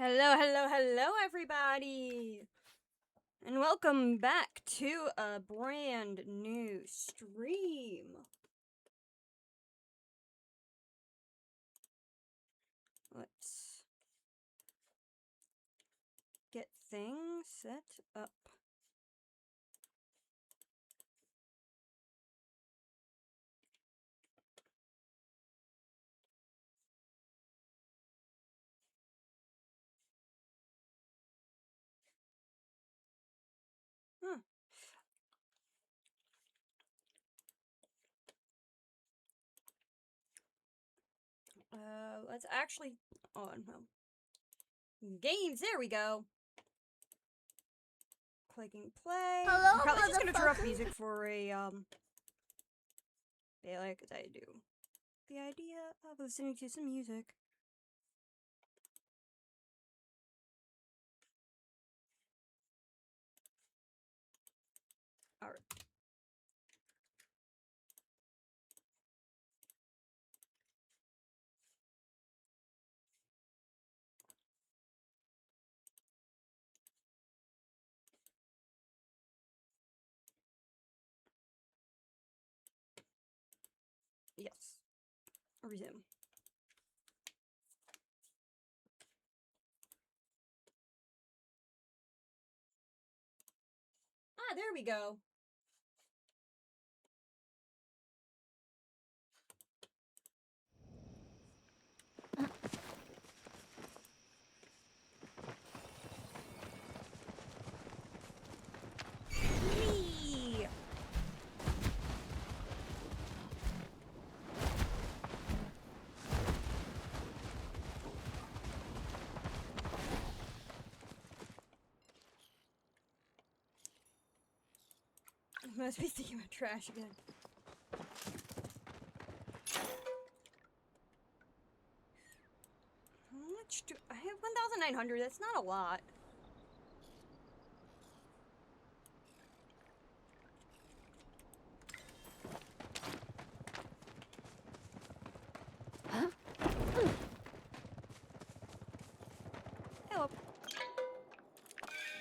Hello, hello, hello, everybody! And welcome back to a brand new stream. Let's get things set up. Huh. Let's actually... Oh, no. Games, there we go! Clicking play. Hello, I'm probably just gonna turn up motherfucker. music for a, Palia, because I do the idea of listening to some music. Alright. Yes. Resume. Ah, there we go. Whee! I must be thinking about trash again. How much do I have? 1,900. That's not a lot. Huh? Hello.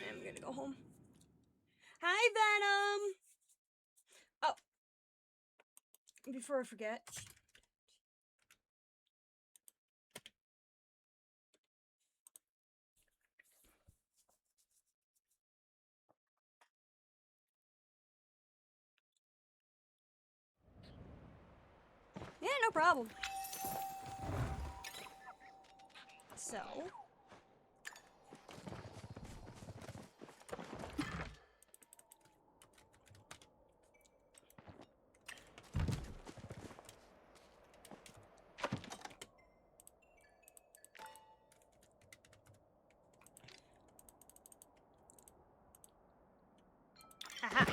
I'm gonna go home. Hi, Venom. Oh, before I forget. Yeah, no problem. So. Haha.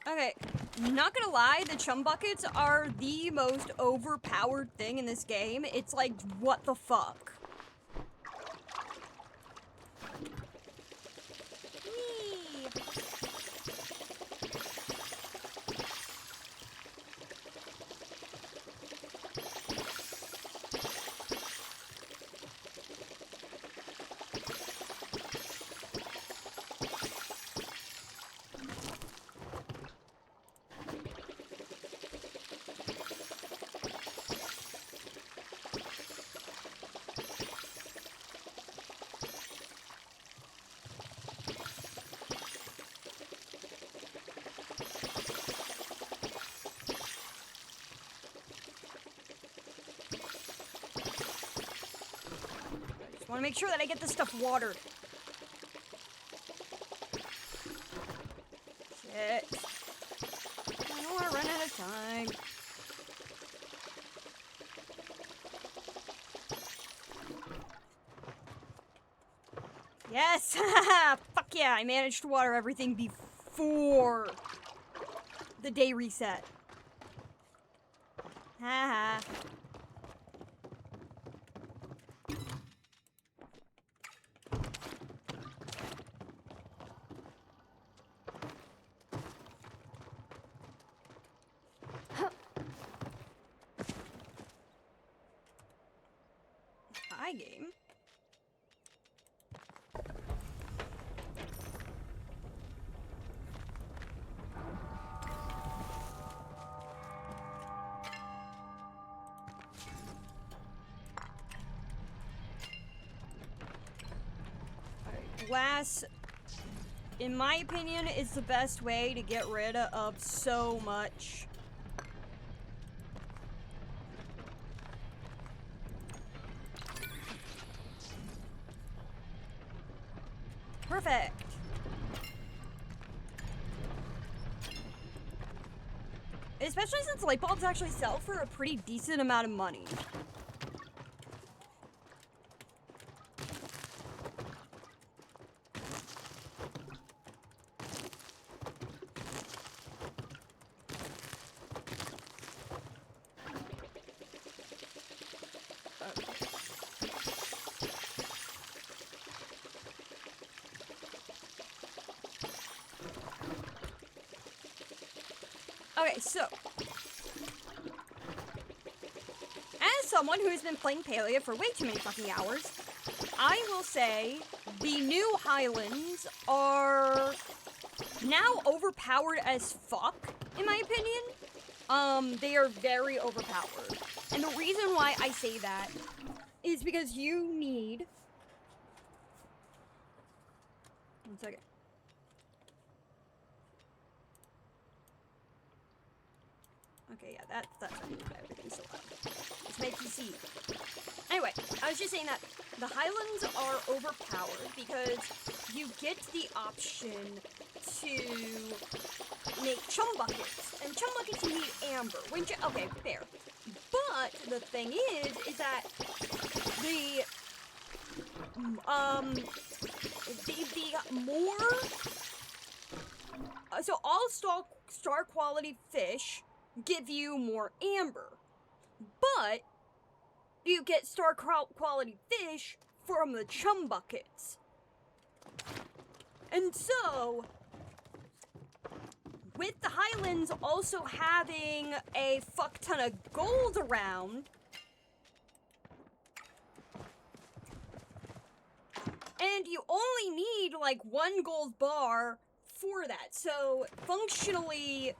Okay, not gonna lie, the chum buckets are the most overpowered thing in this game. It's like, what the fuck? Whee! I want to make sure that I get this stuff watered. Shit. I don't want to run out of time. Yes! Fuck yeah, I managed to water everything before the day reset. Haha. game. Alright, glass, in my opinion, is the best way to get rid of so much. Perfect. Especially since light bulbs actually sell for a pretty decent amount of money. Okay, so, as someone who has been playing Palia for way too many fucking hours, I will say the new Highlands are now overpowered as fuck, in my opinion. They are very overpowered. And the reason why I say that is because you need... One second. Okay, yeah, that's everything's so loud. It's my PC. Anyway, I was just saying that the Highlands are overpowered because you get the option to make chum buckets, and chum buckets need amber, which, okay, fair. But the thing is that the more, so all star quality fish give you more amber, but you get star quality fish from the chum buckets. And so, with the Highlands also having a fuck ton of gold around, and you only need like 1 gold bar for that, so functionally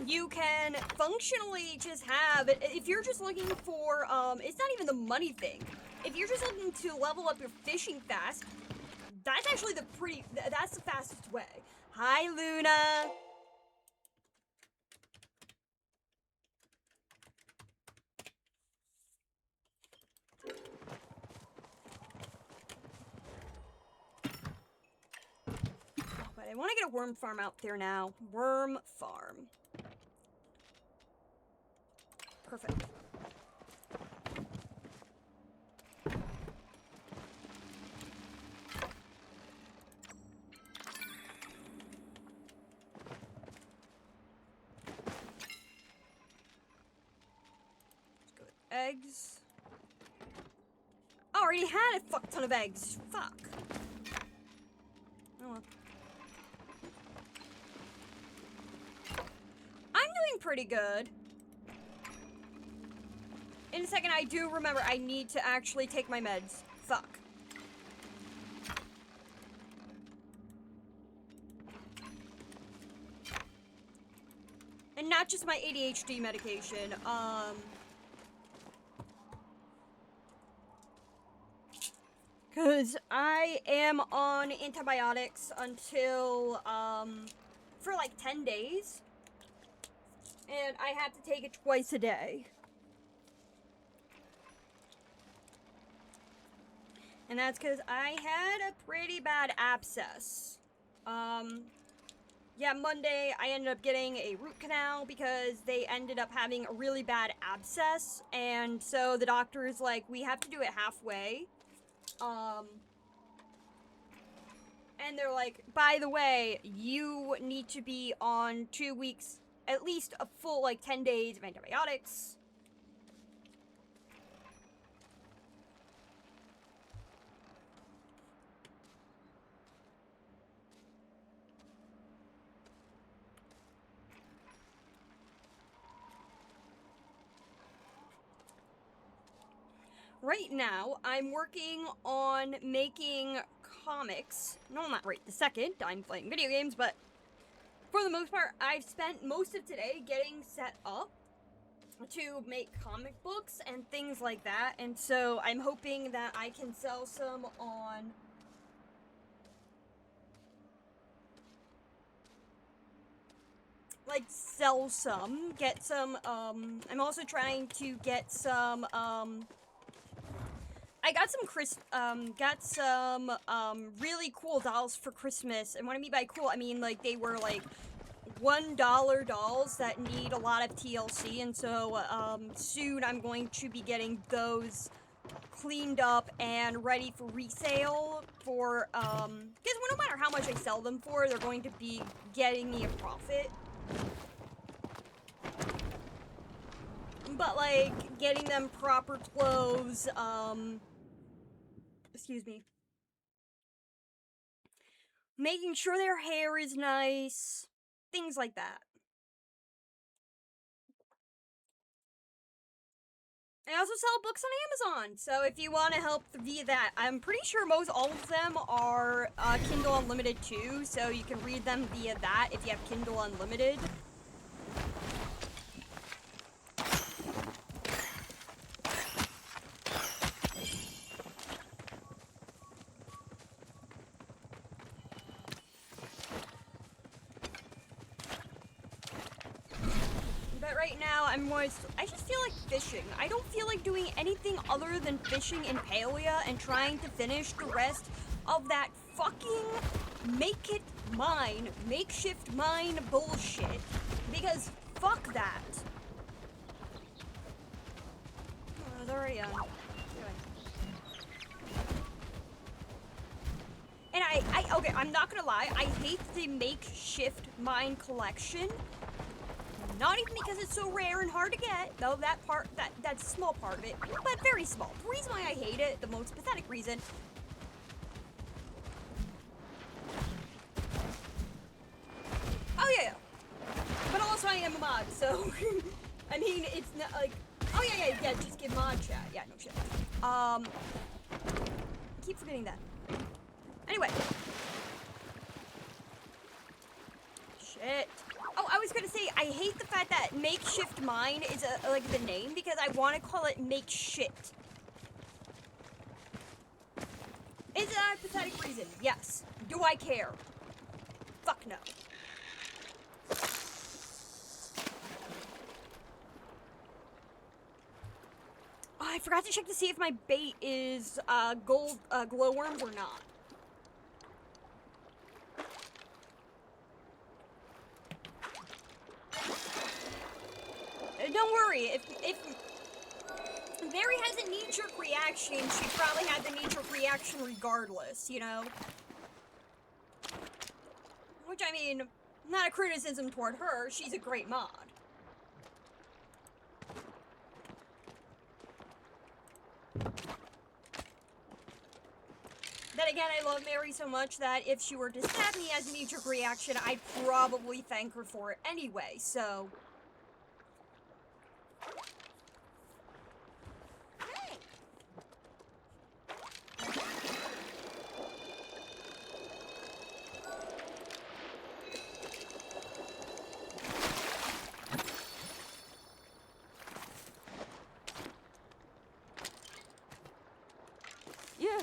you can functionally just have, if you're just looking for, it's not even the money thing. If you're just looking to level up your fishing fast, that's actually that's the fastest way. Hi, Luna. But I want to get a worm farm out there now. Worm farm. Perfect. Let's go with eggs. I already had a fuck ton of eggs. Fuck. Oh well. I'm doing pretty good. In a second, I do remember I need to actually take my meds. Fuck. And not just my ADHD medication, cause I am on antibiotics until, for like 10 days. And I have to take it twice a day. And that's because I had a pretty bad abscess. Yeah, Monday I ended up getting a root canal because they ended up having a really bad abscess. And so the doctor is like, we have to do it halfway. And they're like, by the way, you need to be on 2 weeks, at least a full, like, 10 days of antibiotics. right now, I'm working on making comics. No, not right this second. I'm playing video games, but for the most part, I've spent most of today getting set up to make comic books and things like that, and so I'm hoping that I can sell some on... like, sell some, get some, I'm also trying to get some, I got some, really cool dolls for Christmas, and what I mean by cool, I mean, like, they were, like, $1 dolls that need a lot of TLC, and so, soon I'm going to be getting those cleaned up and ready for resale for, because no matter how much I sell them for, they're going to be getting me a profit. But, like, getting them proper clothes, excuse me. Making sure their hair is nice, things like that. I also sell books on Amazon, so if you want to help via that, I'm pretty sure all of them are Kindle Unlimited too, so you can read them via that if you have Kindle Unlimited. But right now, I just feel like fishing. I don't feel like doing anything other than fishing in Palia and trying to finish the rest of that fucking makeshift mine bullshit. Because fuck that. Oh, it's already on. Anyway. And okay, I'm not gonna lie, I hate the makeshift mine collection. Not even because it's so rare and hard to get, though that's a small part of it, but very small. The reason why I hate it, the most pathetic reason. Oh yeah. But also I am a mod, so I mean it's not like, oh yeah, just give mod chat. Yeah, no shit. I keep forgetting that. Anyway. Shit. Oh, I was gonna say, I hate the fact that makeshift mine is like the name, because I want to call it make shit. Is it a pathetic reason? Yes. Do I care? Fuck no. Oh, I forgot to check to see if my bait is gold glowworms or not. Don't worry, if Mary has a knee-jerk reaction, she probably had the knee-jerk reaction regardless, you know? Which, I mean, not a criticism toward her, she's a great mod. Then again, I love Mary so much that if she were to stab me as a knee-jerk reaction, I'd probably thank her for it anyway, so... Yeah.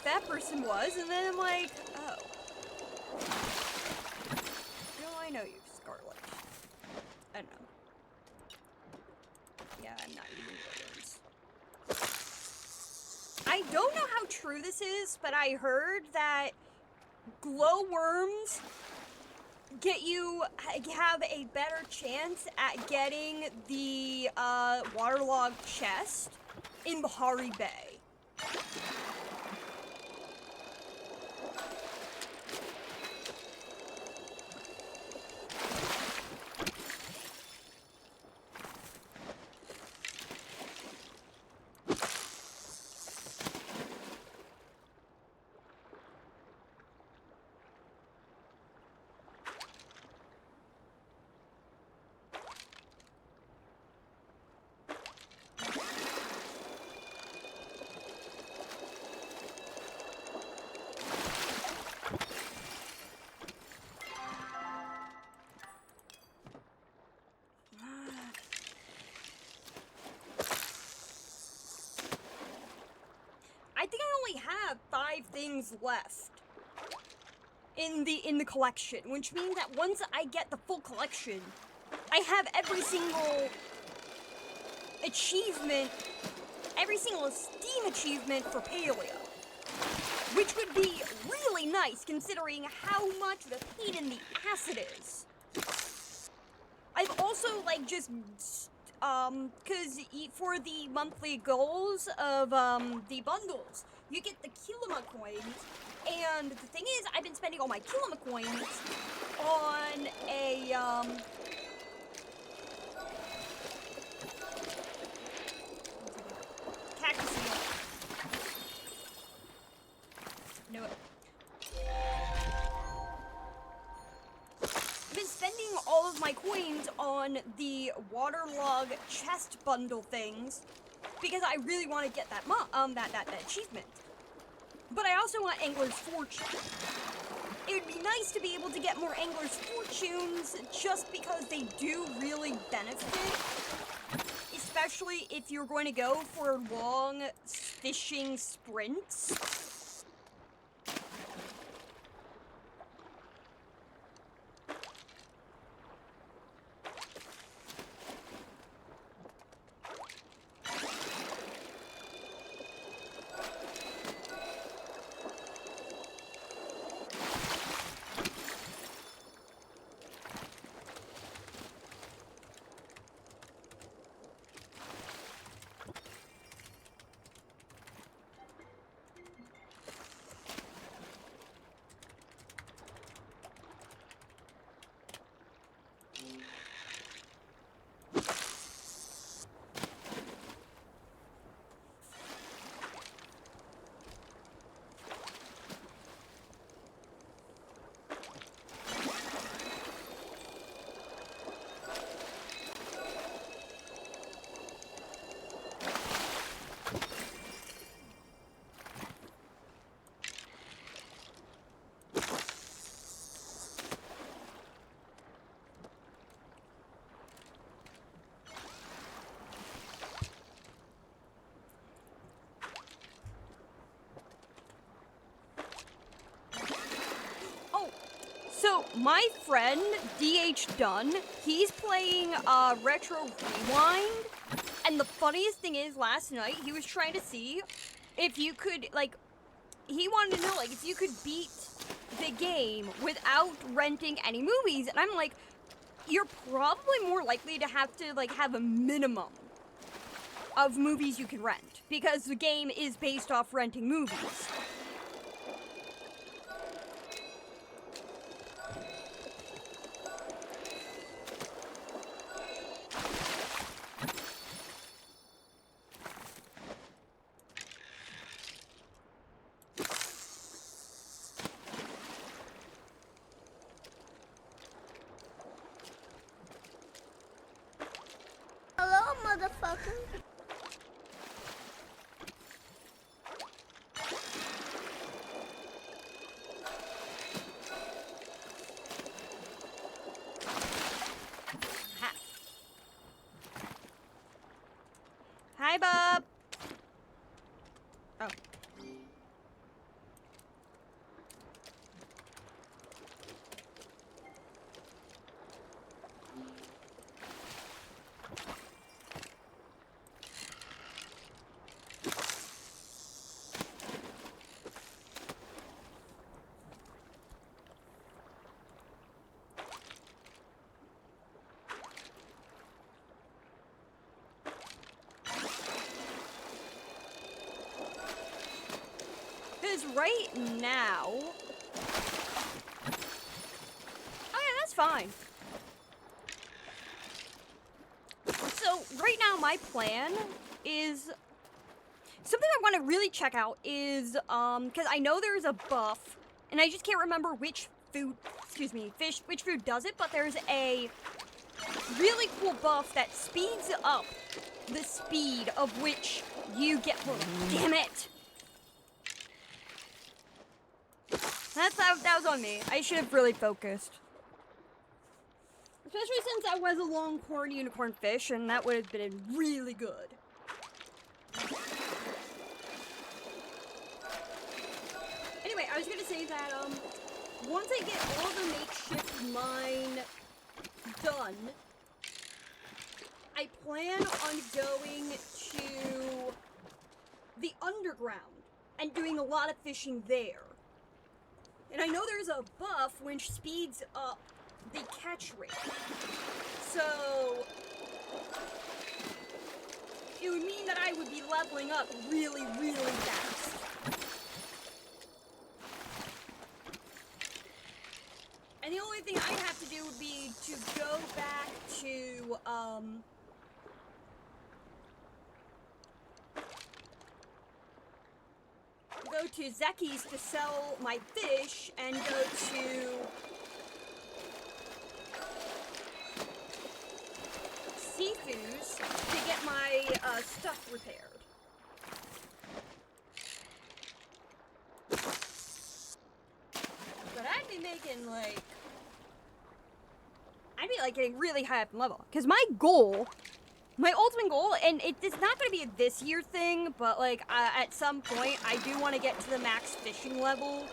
That person was, and then I'm like, oh. No, I know you, Scarlet. I don't know. Yeah, I'm not eating glowworms. I don't know how true this is, but I heard that glowworms have a better chance at getting the waterlogged chest in Bahari Bay. things left in the collection, which means that once I get the full collection, I have every single achievement, every single Steam achievement for Palia, which would be really nice considering how much of a pain in the ass it is. I've also, like, just, cause for the monthly goals of, the bundles, you get the Kilima coins, and the thing is, I've been spending all my Kilima coins on a, cactus seal. Knew it. I've been spending all of my coins on the waterlog chest bundle things because I really want to get that that achievement. But I also want Angler's Fortune. It would be nice to be able to get more Angler's Fortunes just because they do really benefit, especially if you're going to go for long fishing sprints. So, my friend, DH Dunn, he's playing Retro Rewind, and the funniest thing is, last night, he was trying to see if you could, like, he wanted to know, like, if you could beat the game without renting any movies, and I'm like, you're probably more likely to have, like, have a minimum of movies you can rent, because the game is based off renting movies. Hello, motherfucker. Hi, Bob. Oh. Because right now... Oh yeah, that's fine. So, right now my plan is... Something I want to really check out is, because I know there's a buff, and I just can't remember which food, which food does it, but there's a really cool buff that speeds up the speed of which you get... Oh, damn it! That was on me. I should have really focused. Especially since I was a longhorn unicorn fish, and that would have been really good. was gonna say that, once I get all the makeshift mine done, I plan on going to the underground and doing a lot of fishing there. And I know there's a buff which speeds up the catch rate. So it would mean that I would be leveling up really, really fast. And the only thing I'd have to do would be to go back to, go to Zeki's to sell my fish, and go to Sifu's to get my stuff repaired. But I'd be making like, I'd be like getting really high up in level. Because my goal, my ultimate goal, and it's not going to be a this year thing, but like at some point I do want to get to the max fishing level.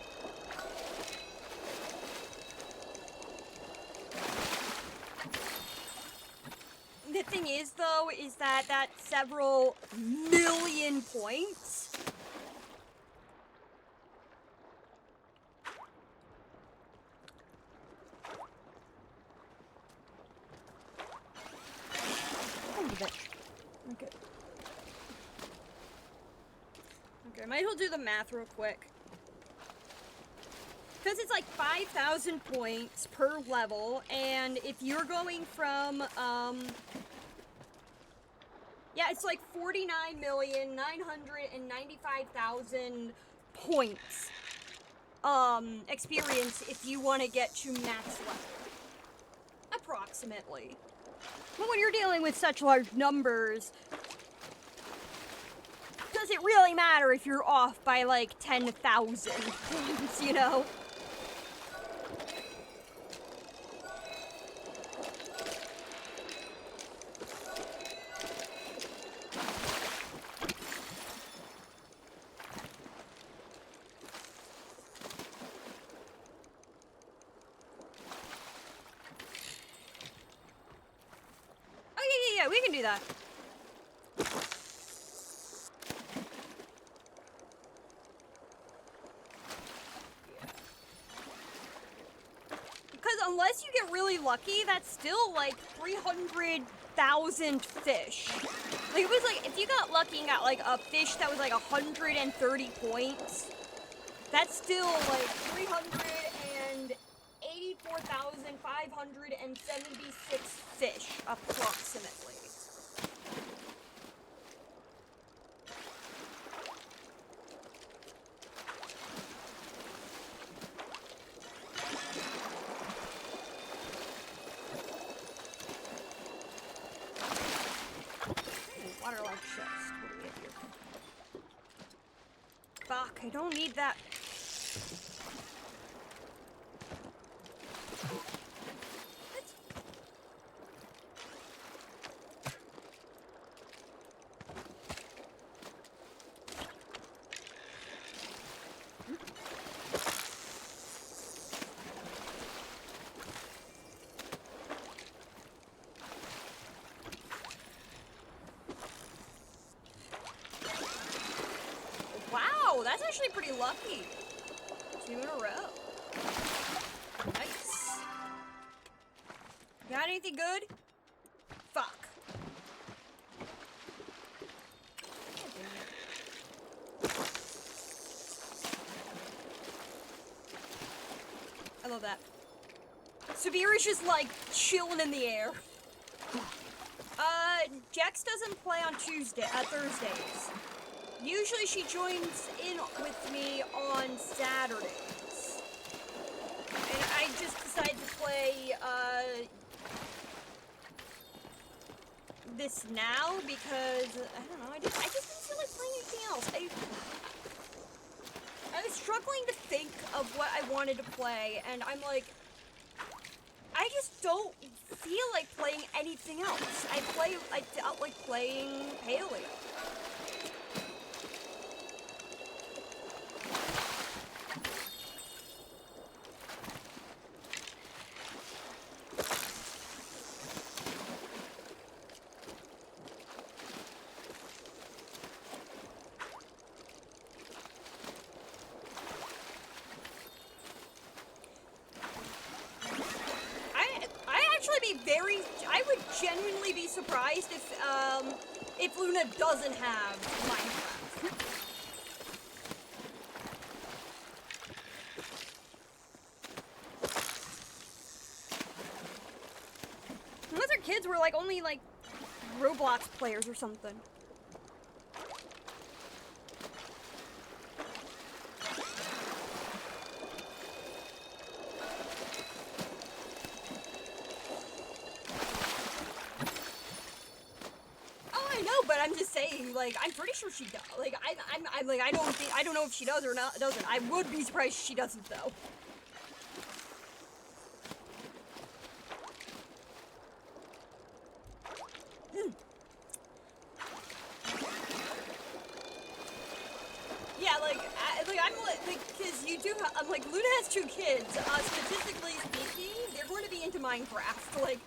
The thing is, though, is that that's several million points. Okay. Okay, I might as well do the math real quick. Because it's like 5,000 points per level, and if you're going from, yeah, it's like 49,995,000 points, experience if you want to get to max level. Approximately. But when you're dealing with such large numbers, does it really matter if you're off by like 10,000 points, you know? Yeah, we can do that. Because unless you get really lucky, that's still like 300,000 fish. Like it was like, if you got lucky and got like a fish that was like 130 points, that's still like 384,576 fish, approximately. Waterlogged chest. What do we have here? Fuck, I don't need that. Wow, that's actually pretty lucky. 2 in a row. Nice. Got anything good? Fuck. I love that. Severe is just like chilling in the air. Jex doesn't play on Thursdays. Usually she joins in with me on Saturdays. And I just decided to play, this now because, I don't know, I just didn't feel like playing anything else. I was struggling to think of what I wanted to play, and I'm like, I just don't feel like playing anything else. I felt like playing Palia. genuinely be surprised if Luna doesn't have Minecraft. Unless our kids were like only like Roblox players or something. But I'm just saying, like, I'm pretty sure she does. Like, I'm like, I don't know if she does or not, doesn't. I would be surprised if she doesn't, though. Yeah, like, I'm like, because you do, I'm like, Luna has 2 kids. Statistically speaking, they're going to be into Minecraft. Like.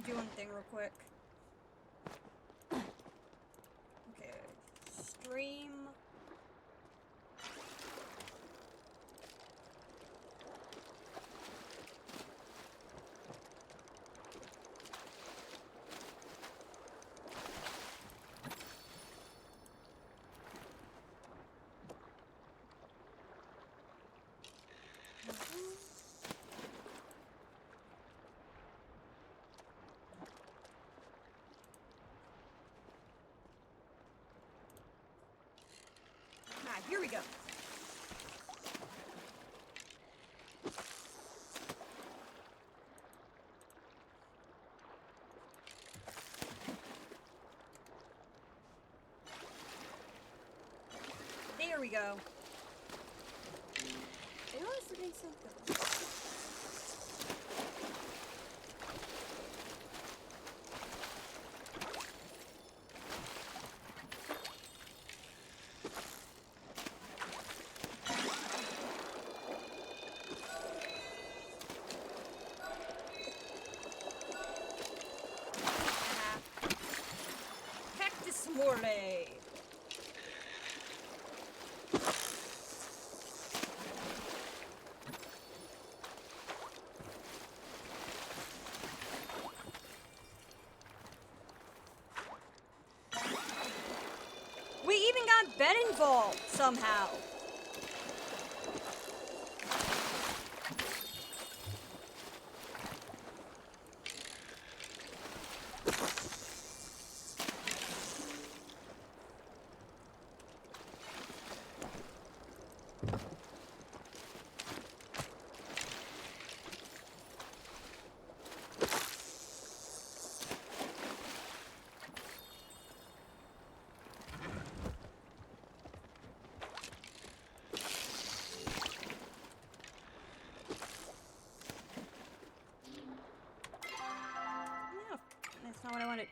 Do one thing real quick. Okay, stream. Here we go. There we go. I was forgetting something. Morley. We even got Ben involved somehow. That's not what I wanted.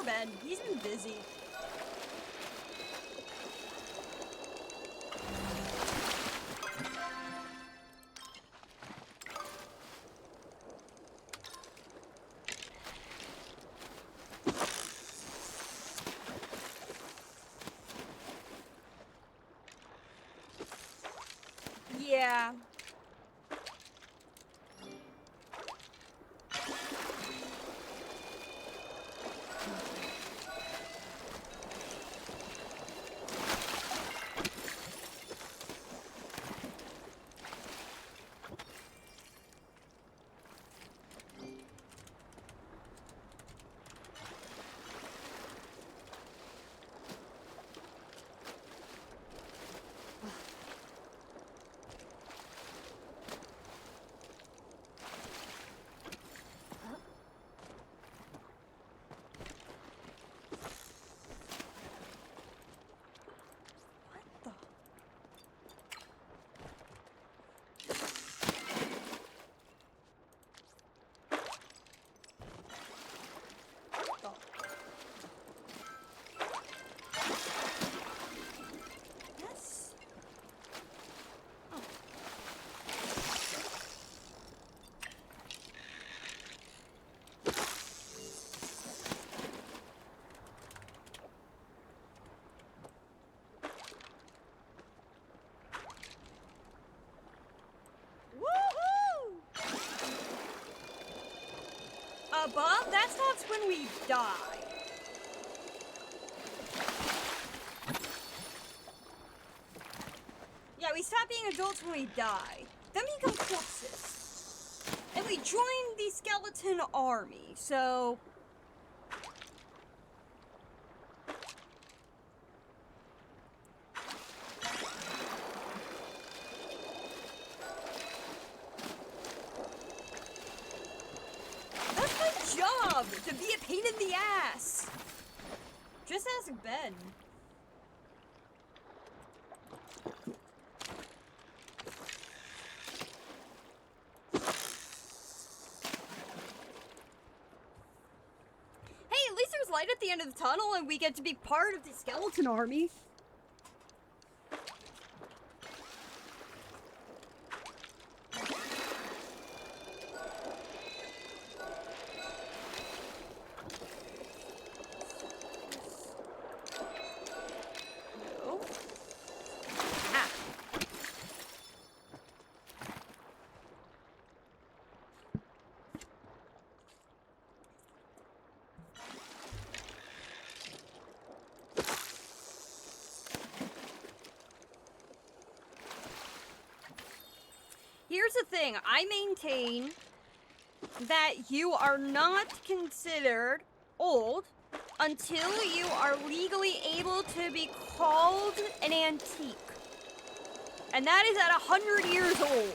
Ben. He's been busy. that stops when we die. Yeah, we stop being adults when we die. Then we become corpses. And we join the skeleton army, so... That's my job! To be a pain in the ass! Just ask Ben. Hey, at least there's light at the end of the tunnel and we get to be part of the skeleton army. No. Ah. Here's the thing, I maintain that you are not considered old until you are legally able to be called an antique. And that is at 100 years old.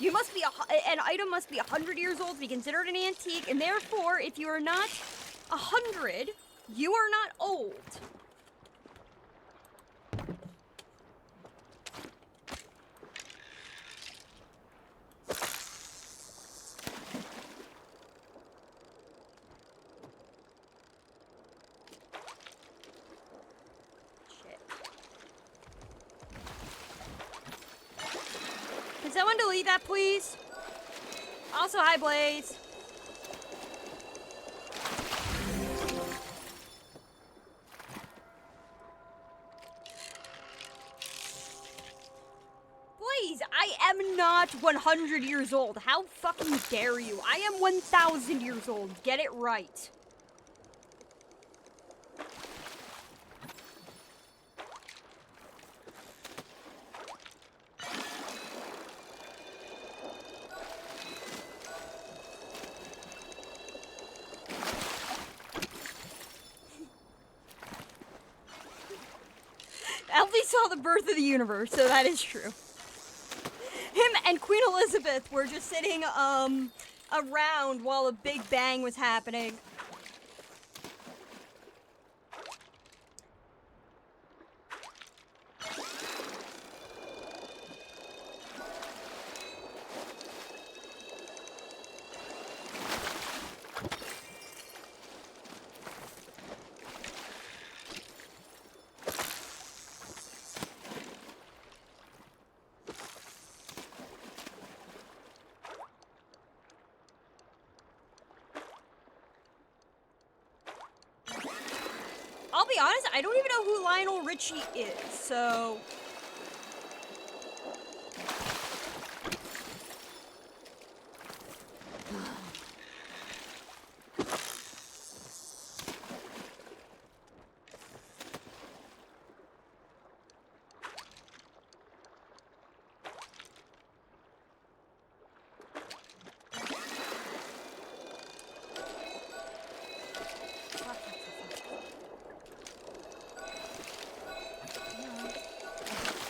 You must be an item must be 100 years old to be considered an antique, and therefore, if you are not 100, you are not old. Can someone delete that, please? Also, hi, Blaze. Blaze, I am not 100 years old. How fucking dare you? I am 1,000 years old. Get it right. Elsie saw the birth of the universe, so that is true. Him and Queen Elizabeth were just sitting, around while a big bang was happening. I'll be honest, I don't even know who Lionel Richie is, so...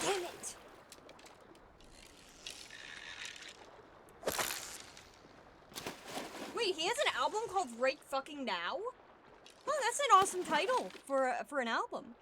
Damn it! Wait, he has an album called Right Fucking Now? Oh, that's an awesome title for an album.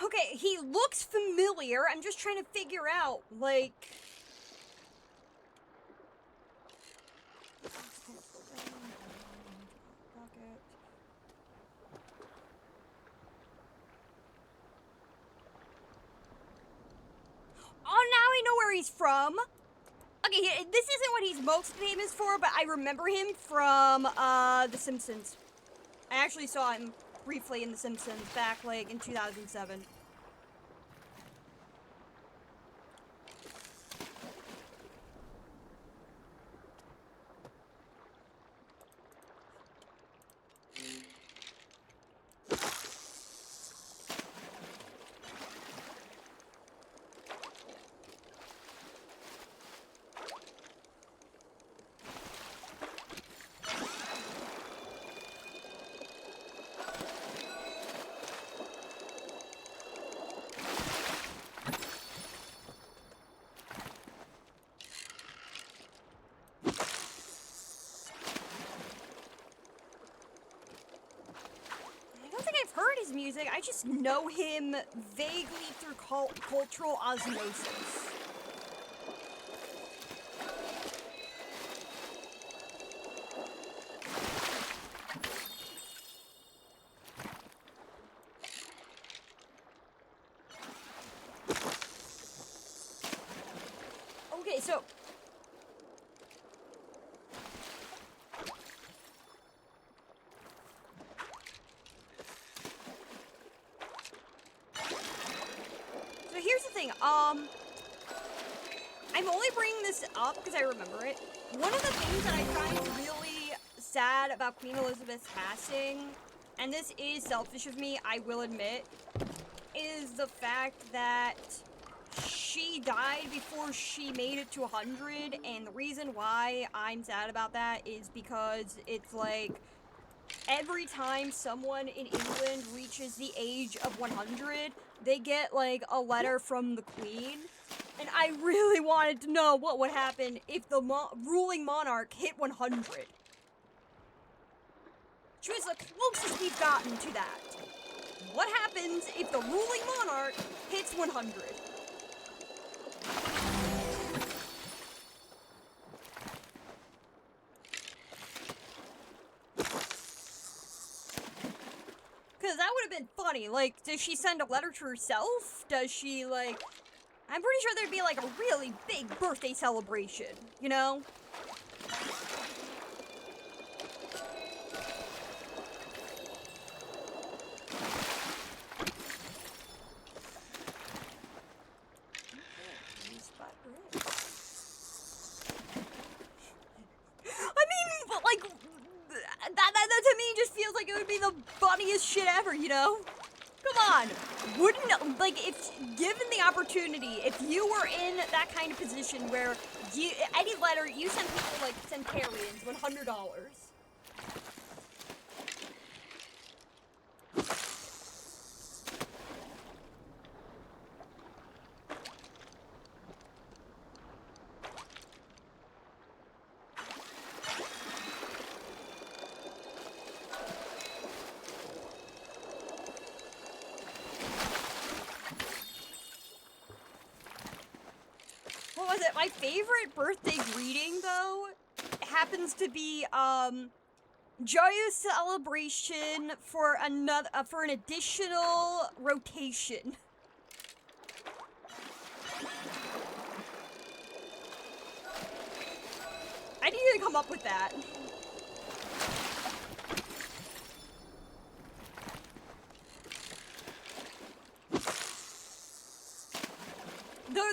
Okay, he looks familiar. I'm just trying to figure out, like... Oh, now I know where he's from. Okay, this isn't what he's most famous for, but I remember him from, The Simpsons. I actually saw him briefly in The Simpsons back, like, in 2007. Heard his music, I just know him vaguely through cultural osmosis. Okay, so... So here's the thing, I'm only bringing this up because I remember it. One of the things that I find really sad about Queen Elizabeth's passing, and this is selfish of me, I will admit, is the fact that she died before she made it to 100, and the reason why I'm sad about that is because it's like, every time someone in England reaches the age of 100, they get, like, a letter from the Queen. And I really wanted to know what would happen if the ruling monarch hit 100. She was the closest we've gotten to that. What happens if the ruling monarch hits 100? Because that would have been funny. Like, does she send a letter to herself? Does she, like... I'm pretty sure there'd be, like, a really big birthday celebration, you know? I mean, but, like, that to me just feels like it would be the funniest shit ever, you know? Come on, wouldn't, like, if given the opportunity, if you were in that kind of position where any letter, you send people, like, centurions, $100. What was it? My favorite birthday greeting, though, happens to be, joyous celebration for another, for an additional rotation. I need to come up with that.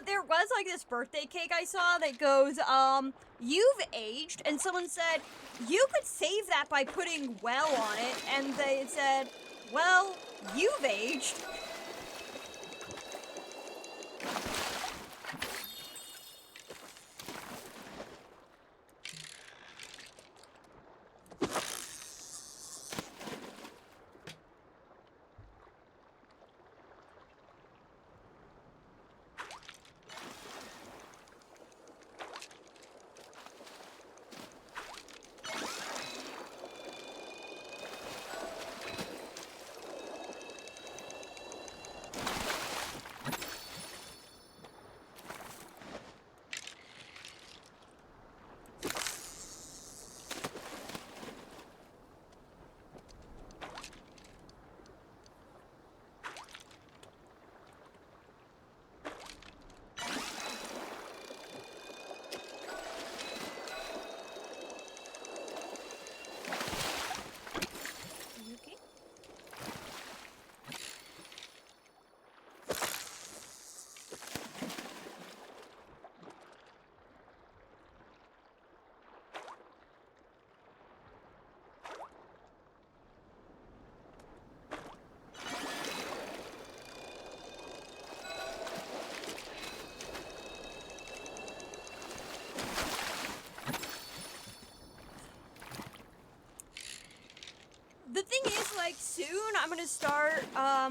There was, like, this birthday cake I saw that goes, you've aged, and someone said, you could save that by putting well on it, and they said, well, you've aged.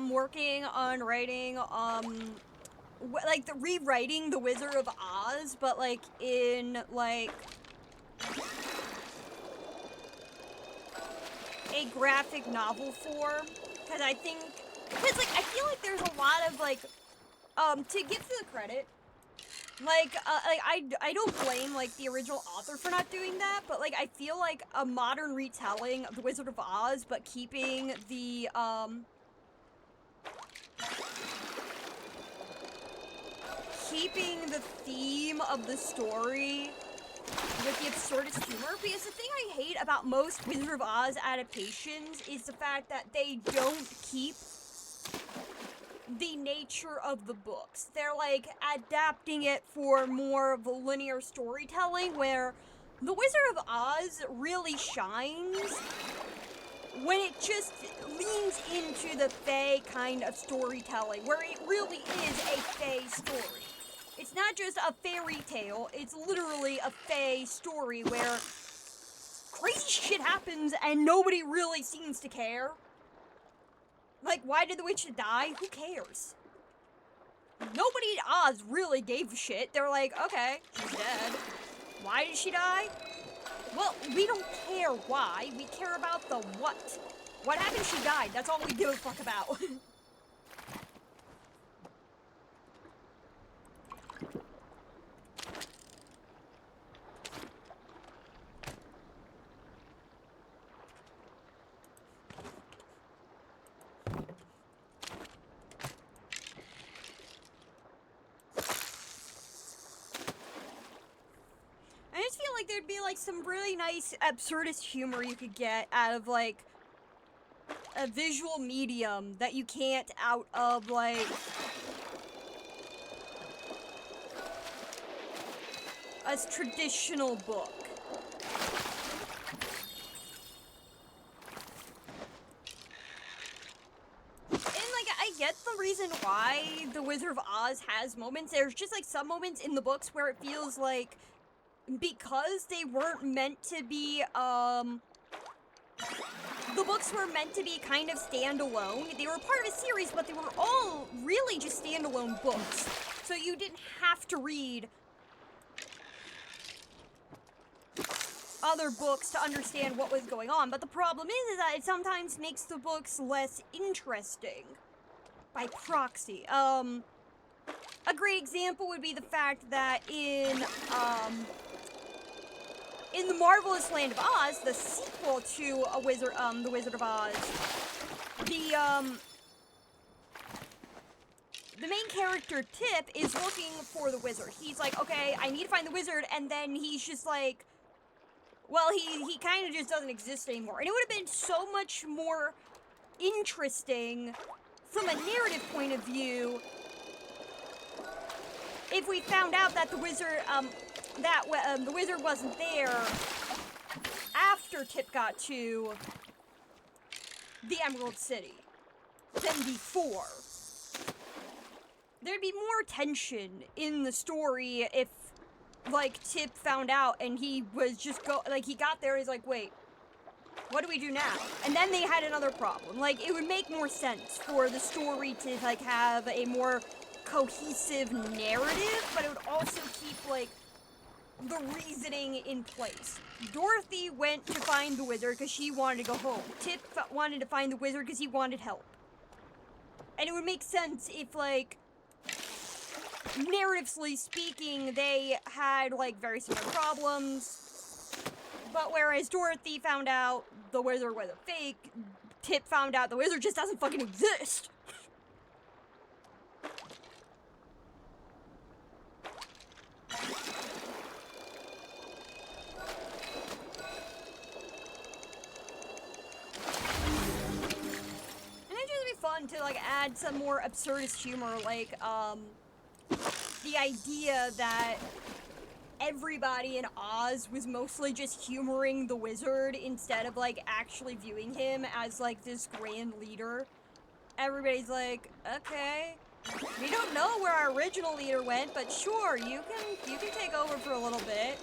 working on writing, like, rewriting The Wizard of Oz, but, like, in, like, a graphic novel form, because I think, because, like, I feel like there's a lot of, like, to give the credit, like, I don't blame, like, the original author for not doing that, but, like, I feel like a modern retelling of The Wizard of Oz, but keeping the theme of the story with the absurdist humor, because the thing I hate about most Wizard of Oz adaptations is the fact that they don't keep the nature of the books. They're, like, adapting it for more of a linear storytelling, where The Wizard of Oz really shines when it just leans into the fae kind of storytelling, where it really is a fae story. It's not just a fairy tale, it's literally a fae story where crazy shit happens and nobody really seems to care. Like, why did the witch die? Who cares? Nobody in Oz really gave a shit. They were like, okay, she's dead. Why did she die? Well, we don't care why. We care about the what. What happened? She died. That's all we give a fuck about. I just feel like there'd be, like, some really nice absurdist humor you could get out of, like, a visual medium that you can't out of, like, a traditional book. And, like, I get the reason why The Wizard of Oz has moments. There's just, like, some moments in the books where it feels like, because they weren't meant to be, the books were meant to be kind of standalone. They were part of a series, but they were all really just standalone books. So you didn't have to read other books to understand what was going on. But the problem is that it sometimes makes the books less interesting by proxy. A great example would be the fact that in The Marvelous Land of Oz, the sequel to The Wizard of Oz, the main character, Tip, is looking for the wizard. He's like, okay, I need to find the wizard, and then he's just like, well, he kind of just doesn't exist anymore. And it would have been so much more interesting from a narrative point of view if we found out that the wizard, the wizard wasn't there after Tip got to the Emerald City than before. There'd be more tension in the story if, like, Tip found out and he was just he got there and he's like, wait, what do we do now? And then they had another problem. Like, it would make more sense for the story to, like, have a more cohesive narrative, but it would also keep, like, the reasoning in place. Dorothy went to find the wizard because she wanted to go home. Tip wanted to find the wizard because he wanted help. And it would make sense if, like, narratively speaking, they had, like, very similar problems. But whereas Dorothy found out the wizard was a fake, Tip found out the wizard just doesn't fucking exist. Fun to, like, add some more absurdist humor, like, the idea that everybody in Oz was mostly just humoring the wizard instead of, like, actually viewing him as, like, this grand leader. Everybody's like, okay, we don't know where our original leader went, but sure, you can take over for a little bit.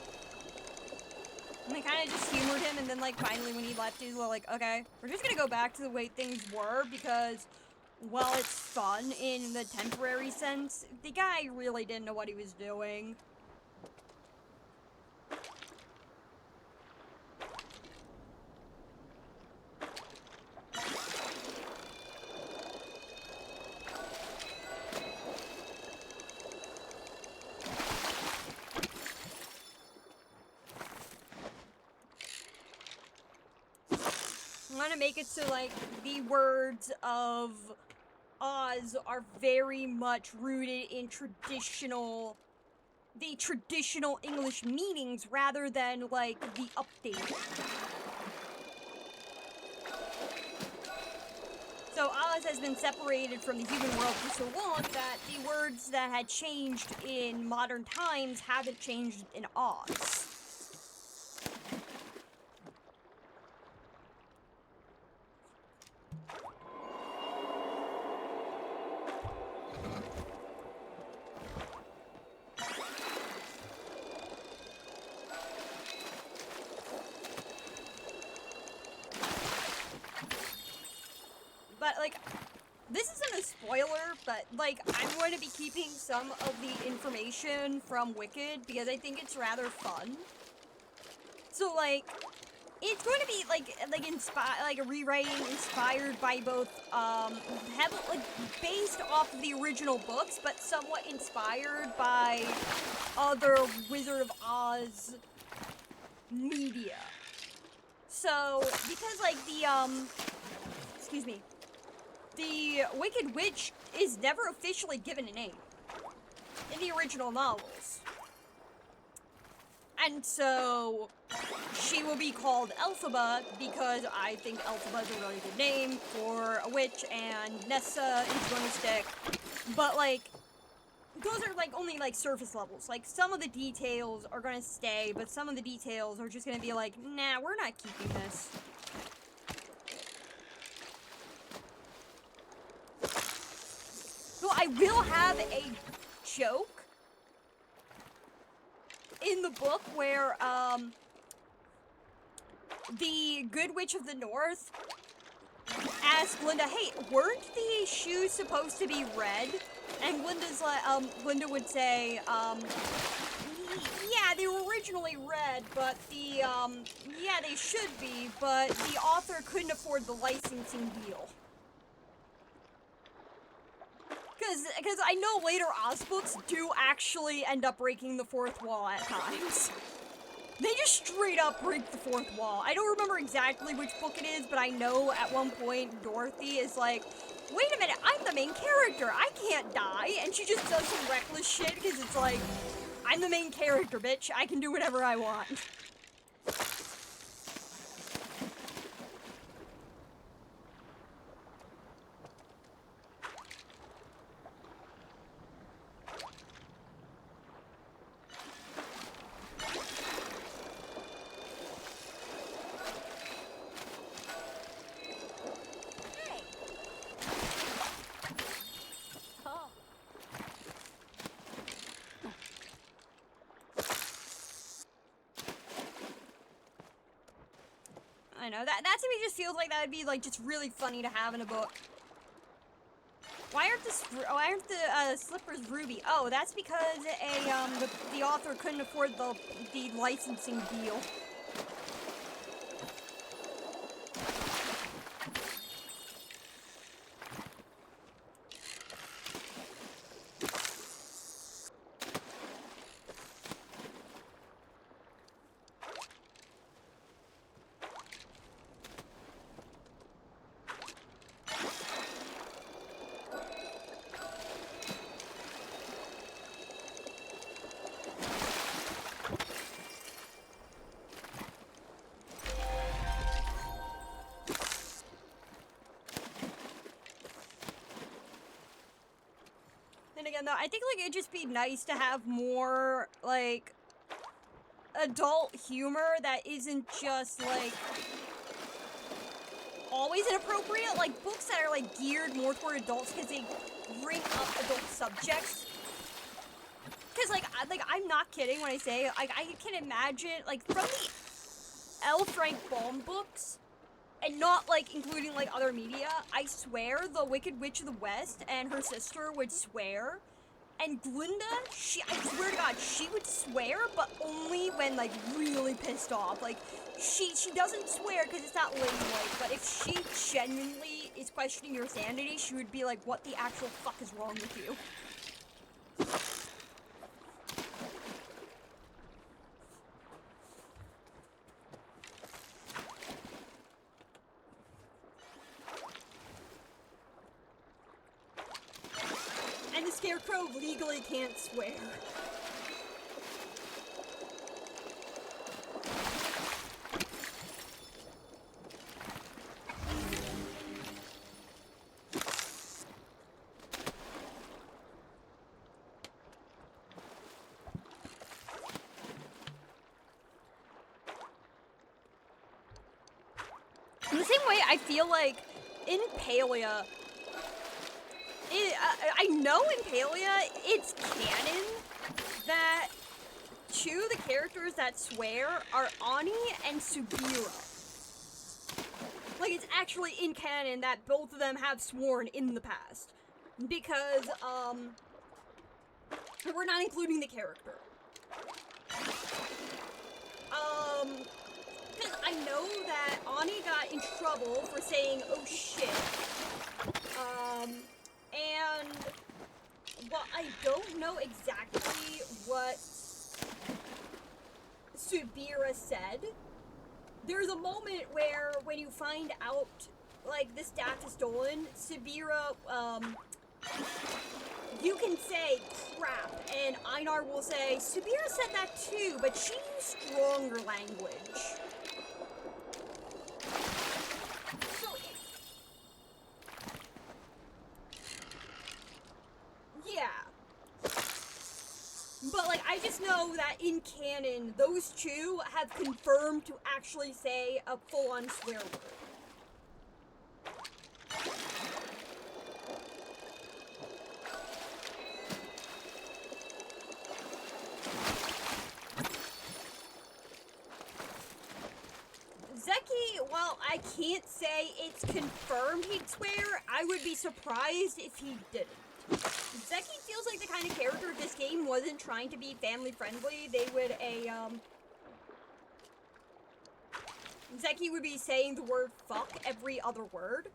And they kind of just humored him, and then, like, finally when he left, he was like, okay, we're just gonna go back to the way things were, because while it's fun in the temporary sense, the guy really didn't know what he was doing. I'm gonna make it so, like, the words of Oz are very much rooted in the traditional English meanings rather than, like, the updated. So Oz has been separated from the human world for so long that the words that had changed in modern times haven't changed in Oz. But, like, this isn't a spoiler, but, like, I'm going to be keeping some of the information from Wicked because I think it's rather fun. So, like, it's going to be, like a rewriting inspired by both, based off of the original books, but somewhat inspired by other Wizard of Oz media. So, because, like, excuse me. The Wicked Witch is never officially given a name in the original novels. And so she will be called Elphaba because I think Elphaba is a really good name for a witch, and Nessa is going to stick. But, like, those are, like, only, like, surface levels. Like, some of the details are going to stay, but some of the details are just going to be like, nah, we're not keeping this. So I will have a joke in the book where, the Good Witch of the North asked Glinda, hey, weren't the shoes supposed to be red? And Glinda's like, Glinda would say, yeah, they were originally red, but yeah, they should be, but the author couldn't afford the licensing deal. Because I know later Oz books do actually end up breaking the fourth wall at times. They just straight up break the fourth wall. I don't remember exactly which book it is, but I know at one point Dorothy is like, wait a minute, I'm the main character, I can't die, and she just does some reckless shit because it's like, I'm the main character, bitch, I can do whatever I want. I know, that to me just feels like that would be, like, just really funny to have in a book. Why aren't the slippers ruby? Oh, that's because the author couldn't afford the licensing deal. Then again, though, I think, like, it'd just be nice to have more, like, adult humor that isn't just, like, always inappropriate. Like, books that are, like, geared more toward adults because they bring up adult subjects. Because, like, I'm not kidding when I say, like, I can imagine, like, from the L. Frank Baum books, and not like including like other media, I swear the Wicked Witch of the West and her sister would swear. And Glinda, I swear to God, she would swear, but only when like really pissed off. Like she doesn't swear because it's not ladylike, but if she genuinely is questioning your sanity, she would be like, "What the actual fuck is wrong with you?" And the Scarecrow legally can't swear. In the same way, I feel like in Palia, I know in Palia, it's canon that two of the characters that swear are Ani and Subira. Like, it's actually in canon that both of them have sworn in the past. Because, we're not including the character. Because I know that Ani got in trouble for saying, "oh shit." And while I don't know exactly what Subira said, there's a moment where when you find out, like, the staff is stolen, Subira, you can say crap, and Einar will say, "Subira said that too, but she used stronger language." So, yeah. But, like, I just know that in canon, those two have confirmed to actually say a full-on swear word. Zeki, while I can't say it's confirmed he'd swear, I would be surprised if he didn't. Zeki feels like the kind of character if this game wasn't trying to be family friendly, they would Zeki would be saying the word fuck every other word.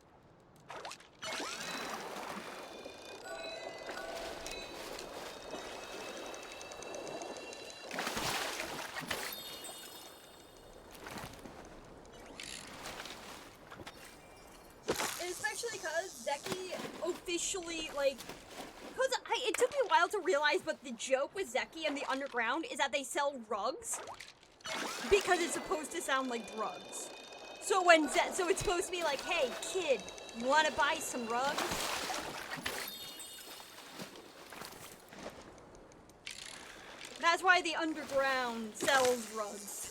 Especially because Zeki officially, like, it took me a while to realize, but the joke with Zeki and the Underground is that they sell rugs because it's supposed to sound like drugs. So so it's supposed to be like, "hey kid, wanna buy some rugs?" That's why the Underground sells rugs.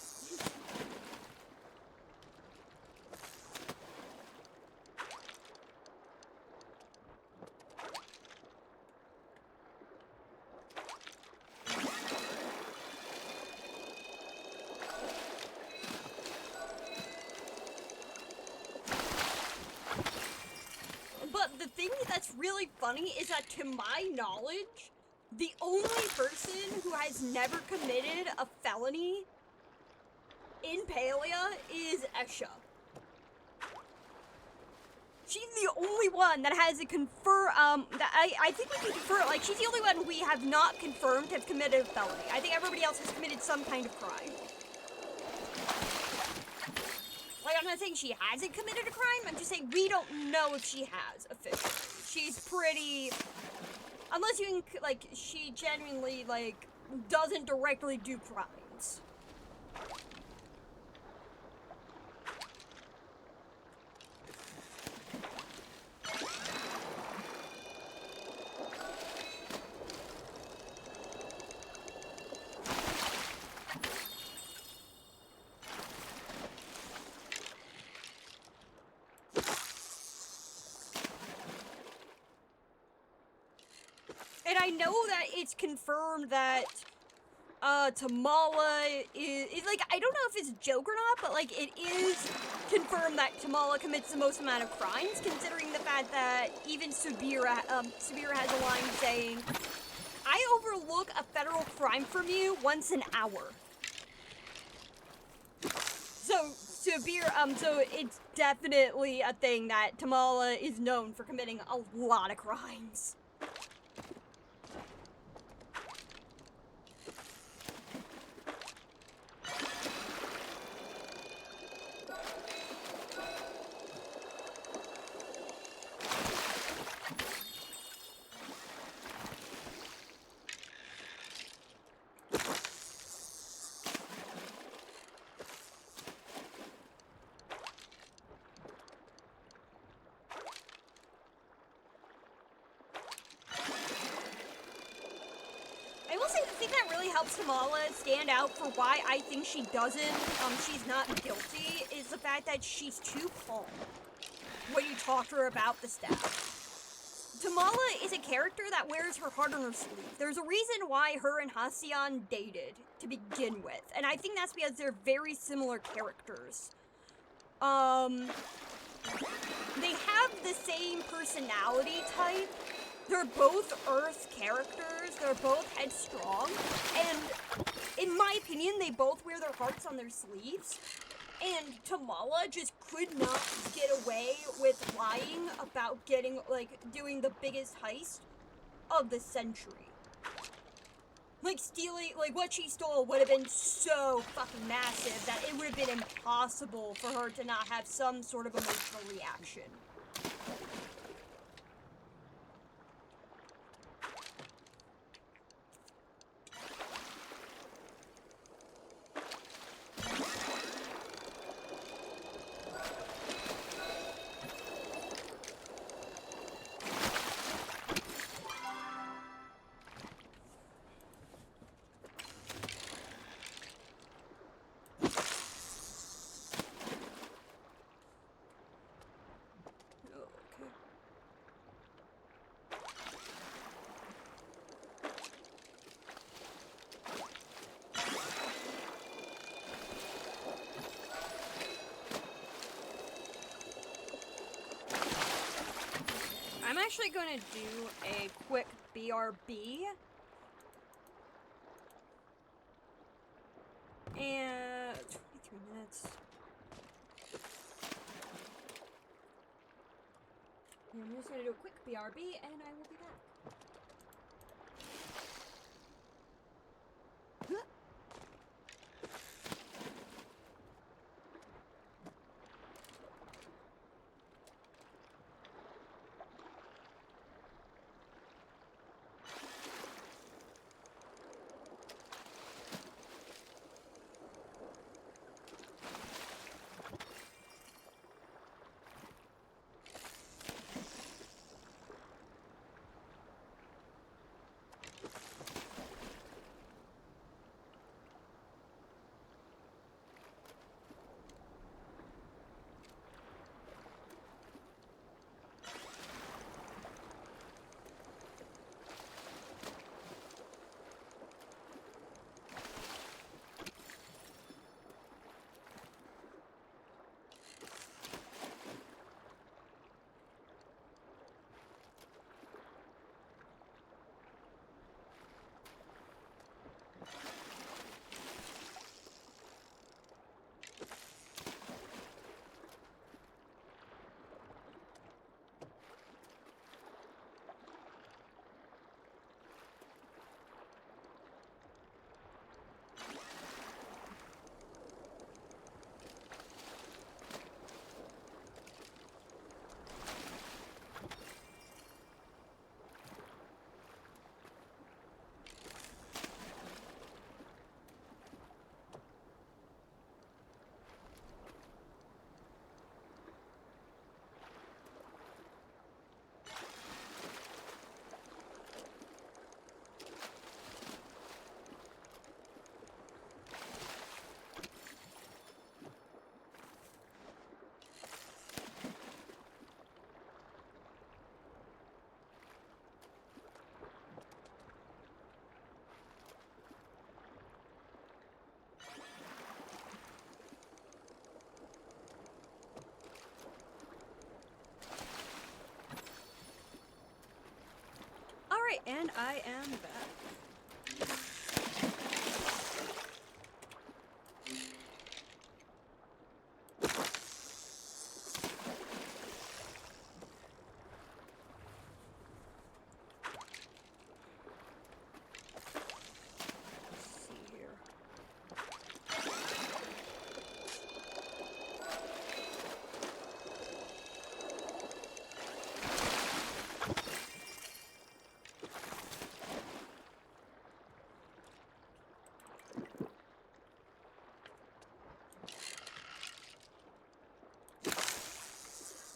But the thing that's really funny is that, to my knowledge, the only person who has never committed a felony in Palia is Esha. She's the only one that has a I think we can confirm, like, she's the only one we have not confirmed to have committed a felony. I think everybody else has committed some kind of crime. Like, I'm not saying she hasn't committed a crime, I'm just saying we don't know if she has, officially. She's pretty... Unless you can, like, she genuinely, like, doesn't directly do crimes. And I know that it's confirmed that Tamala is like, I don't know if it's a joke or not, but like it is confirmed that Tamala commits the most amount of crimes, considering the fact that even Sabira has a line saying, "I overlook a federal crime from you once an hour." So so it's definitely a thing that Tamala is known for committing a lot of crimes. I will say the thing that really helps Tamala stand out for why I think she's not guilty, is the fact that she's too calm when you talk to her about the staff. Tamala is a character that wears her heart on her sleeve. There's a reason why her and Hasian dated to begin with, and I think that's because they're very similar characters. They have the same personality type. They're both Earth characters, they're both headstrong, and in my opinion, they both wear their hearts on their sleeves. And Tamala just could not get away with lying about doing the biggest heist of the century. Like, stealing, like, what she stole would have been so fucking massive that it would have been impossible for her to not have some sort of emotional reaction. I'm actually going to do a quick BRB. And 23 minutes. And I'm just going to do a quick BRB and I will be back. Alright, and I am back. Let's see here.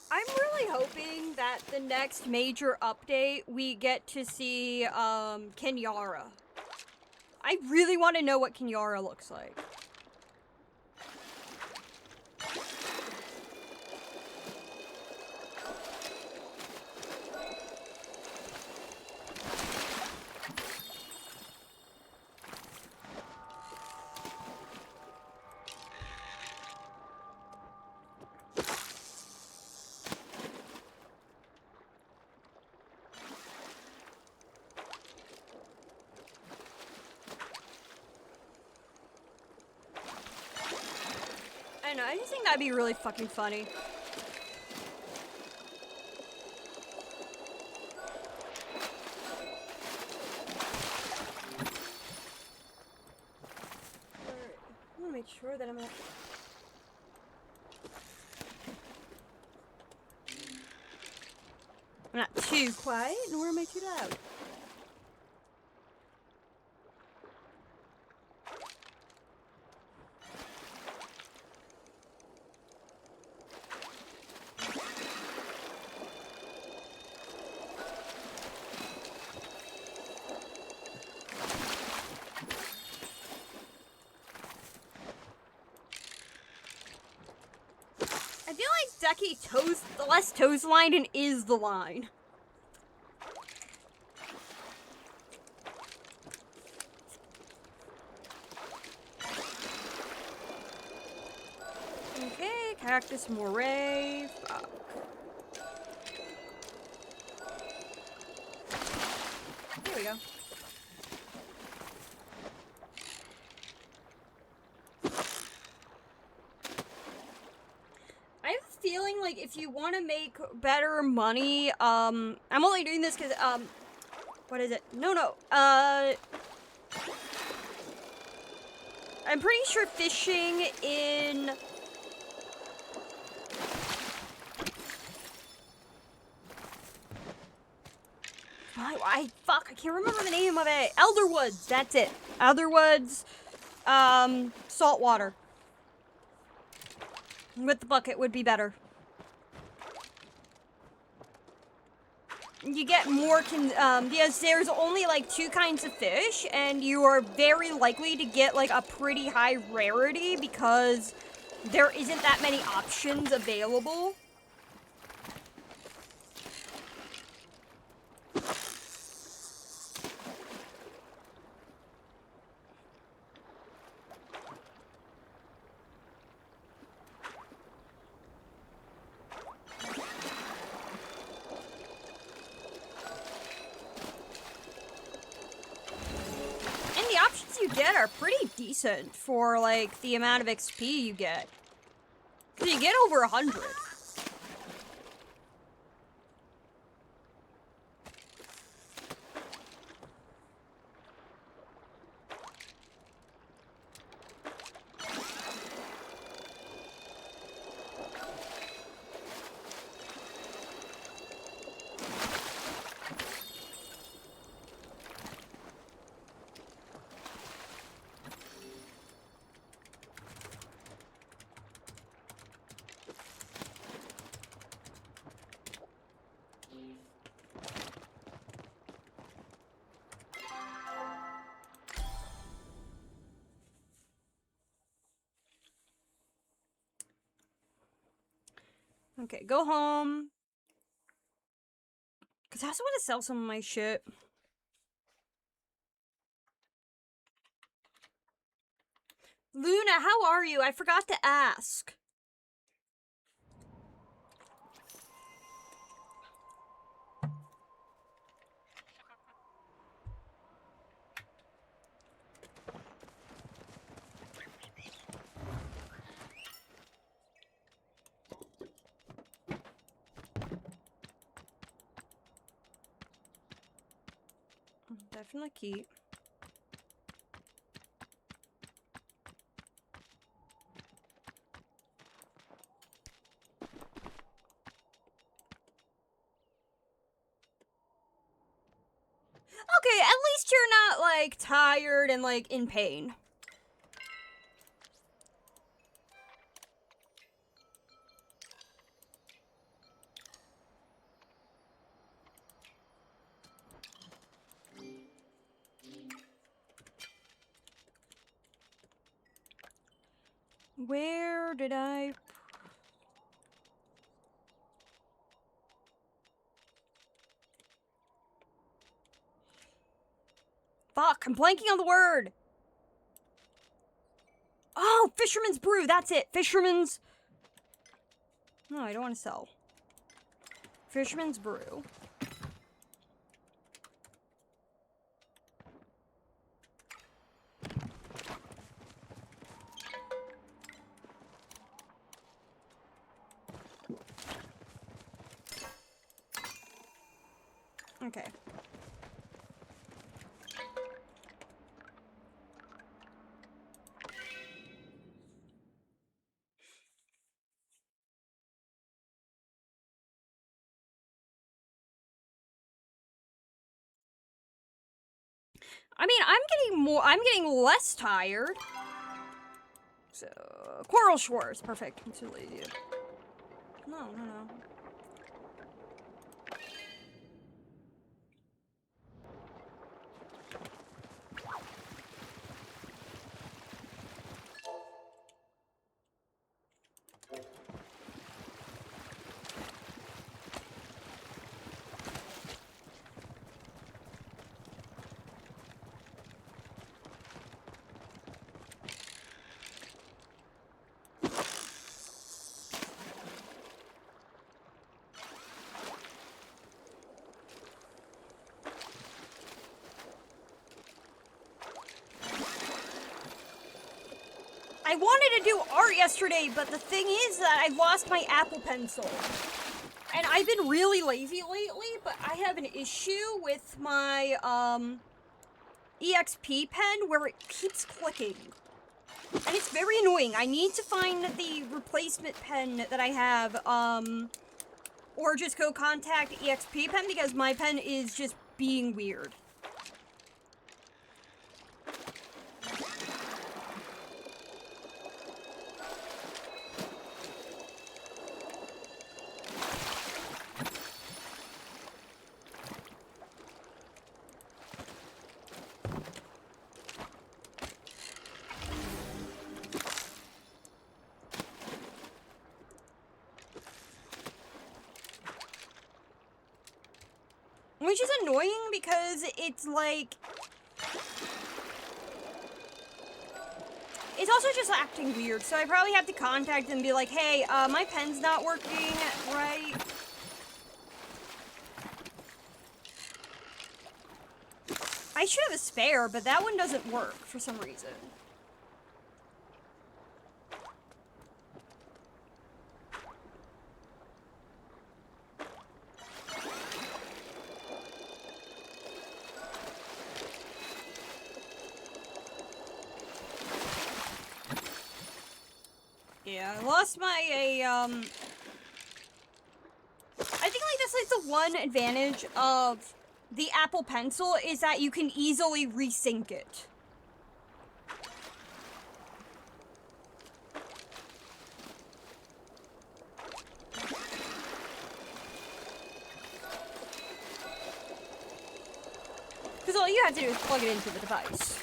I'm really hoping that the next major update we get to see Kenyara. I really want to know what Kenyara looks like. I know, I just think that'd be really fucking funny. Alright, I wanna make sure that I'm not too quiet, nor am I too loud. I feel like Deki toes, the less toes line and is the line. Okay, cactus moray. Fuck. Here we go. I have a feeling like if you want to make better money, I'm only doing this because, what is it? No, I'm pretty sure fishing in... Fuck, I can't remember the name of it. Elderwoods, that's it. Elderwoods, saltwater. With the bucket would be better. You get more, because there's only like 2 kinds of fish, and you are very likely to get like a pretty high rarity because there isn't that many options available. You get are pretty decent for like the amount of XP you get. 'Cause you get over 100. Okay, go home. Cause I also want to sell some of my shit. Luna, how are you? I forgot to ask. Definitely keep. Okay, at least you're not, like, tired and, like, in pain. Where did I... Fuck, I'm blanking on the word! Oh, Fisherman's Brew, that's it! Fisherman's... No, I don't want to sell. Fisherman's Brew. Okay. I mean, I'm getting less tired. So, Coral Shores, perfect. I'm too lazy. No. I wanted to do art yesterday, but the thing is that I lost my Apple Pencil. And I've been really lazy lately, but I have an issue with my, EXP pen where it keeps clicking. And it's very annoying. I need to find the replacement pen that I have, or just go contact EXP pen because my pen is just being weird. Which is annoying because it's like... It's also just acting weird, so I probably have to contact them and be like, hey, my pen's not working right. I should have a spare, but that one doesn't work for some reason. Yeah, I lost my, I think, like, that's, like, the one advantage of the Apple Pencil is that you can easily resync it. Because all you have to do is plug it into the device.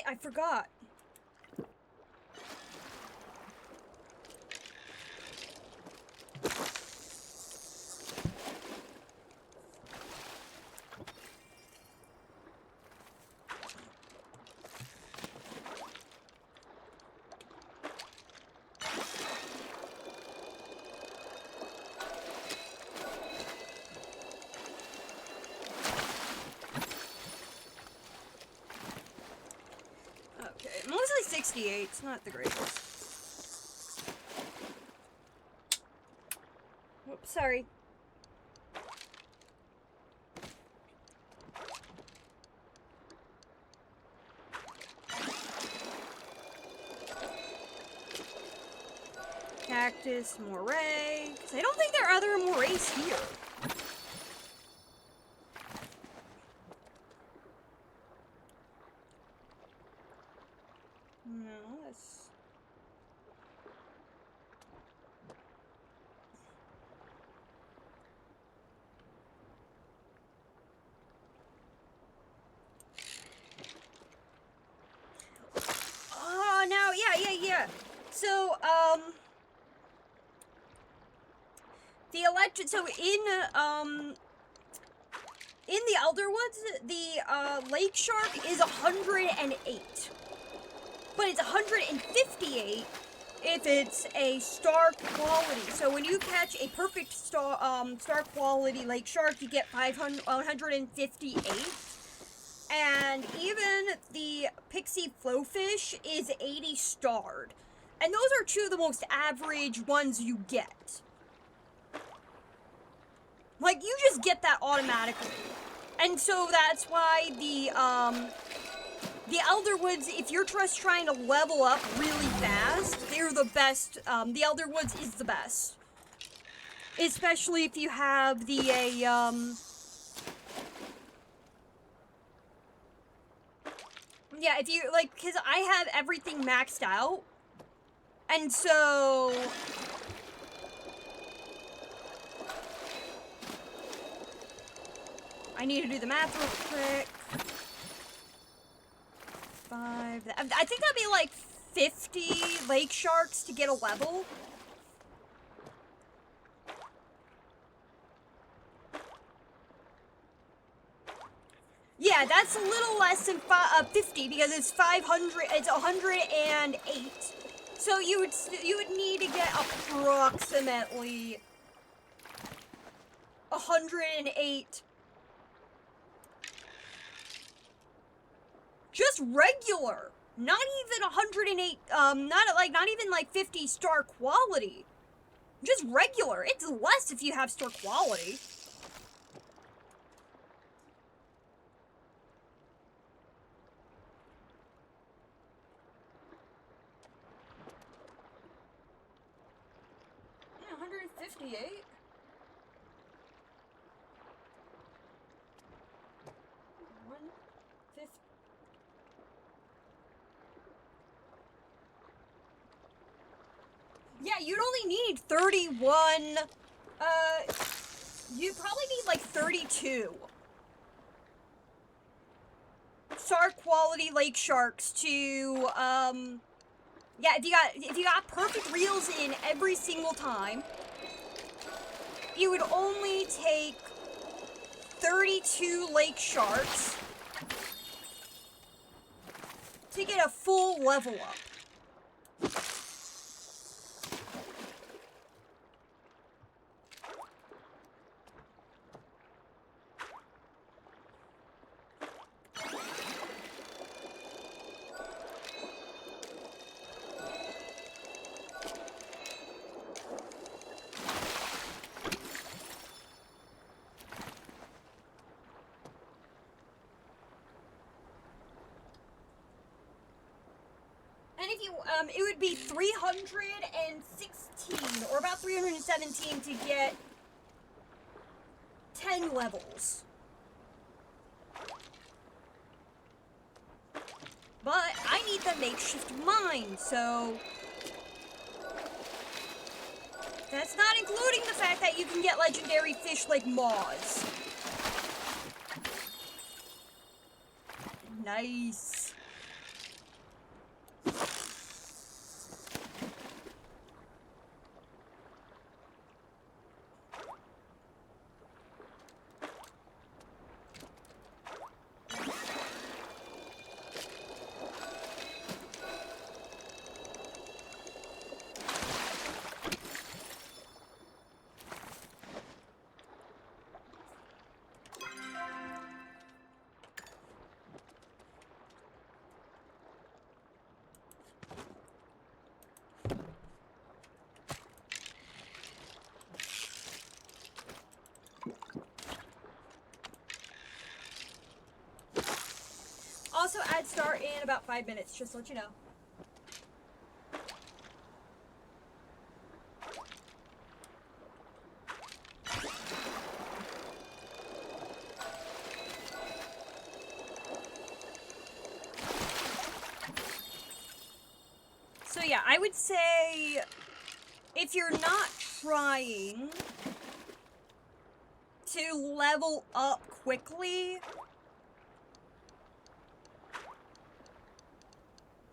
I forgot. Okay, mostly 68. It's not the greatest. Oops, sorry. Cactus, moray. 'Cause I don't think there are other morays here. No, that's... Oh, now, yeah. So, the electric, so in the Elderwoods, the, lake shark is 108. But it's 158 if it's a star quality. So when you catch a perfect star quality lake shark, you get 158. And even the pixie flowfish is 80 starred. And those are two of the most average ones you get. Like, you just get that automatically. And so that's why the Elderwoods, if you're just trying to level up really fast, they're the best. The Elderwoods is the best. Especially if you have the, yeah, if you, like, because I have everything maxed out. And so... I need to do the math real quick. 5... I think that'd be like 50 lake sharks to get a level. Yeah, that's a little less than 50 because it's 500. It's 108. So you would need to get approximately 108. Just regular. Not even 108, not even like 50 star quality. Just regular. It's less if you have star quality. Yeah, 158. Yeah, you'd only need 31, you'd probably need like 32 star quality lake sharks to, yeah, if you got perfect reels in every single time, you would only take 32 lake sharks to get a full level up. And if you, it would be 316, or about 317 to get 10 levels. But I need the makeshift mine, so... That's not including the fact that you can get legendary fish like maws. Nice. also add start in about 5 minutes, just to let you know. So yeah, I would say if you're not trying to level up quickly,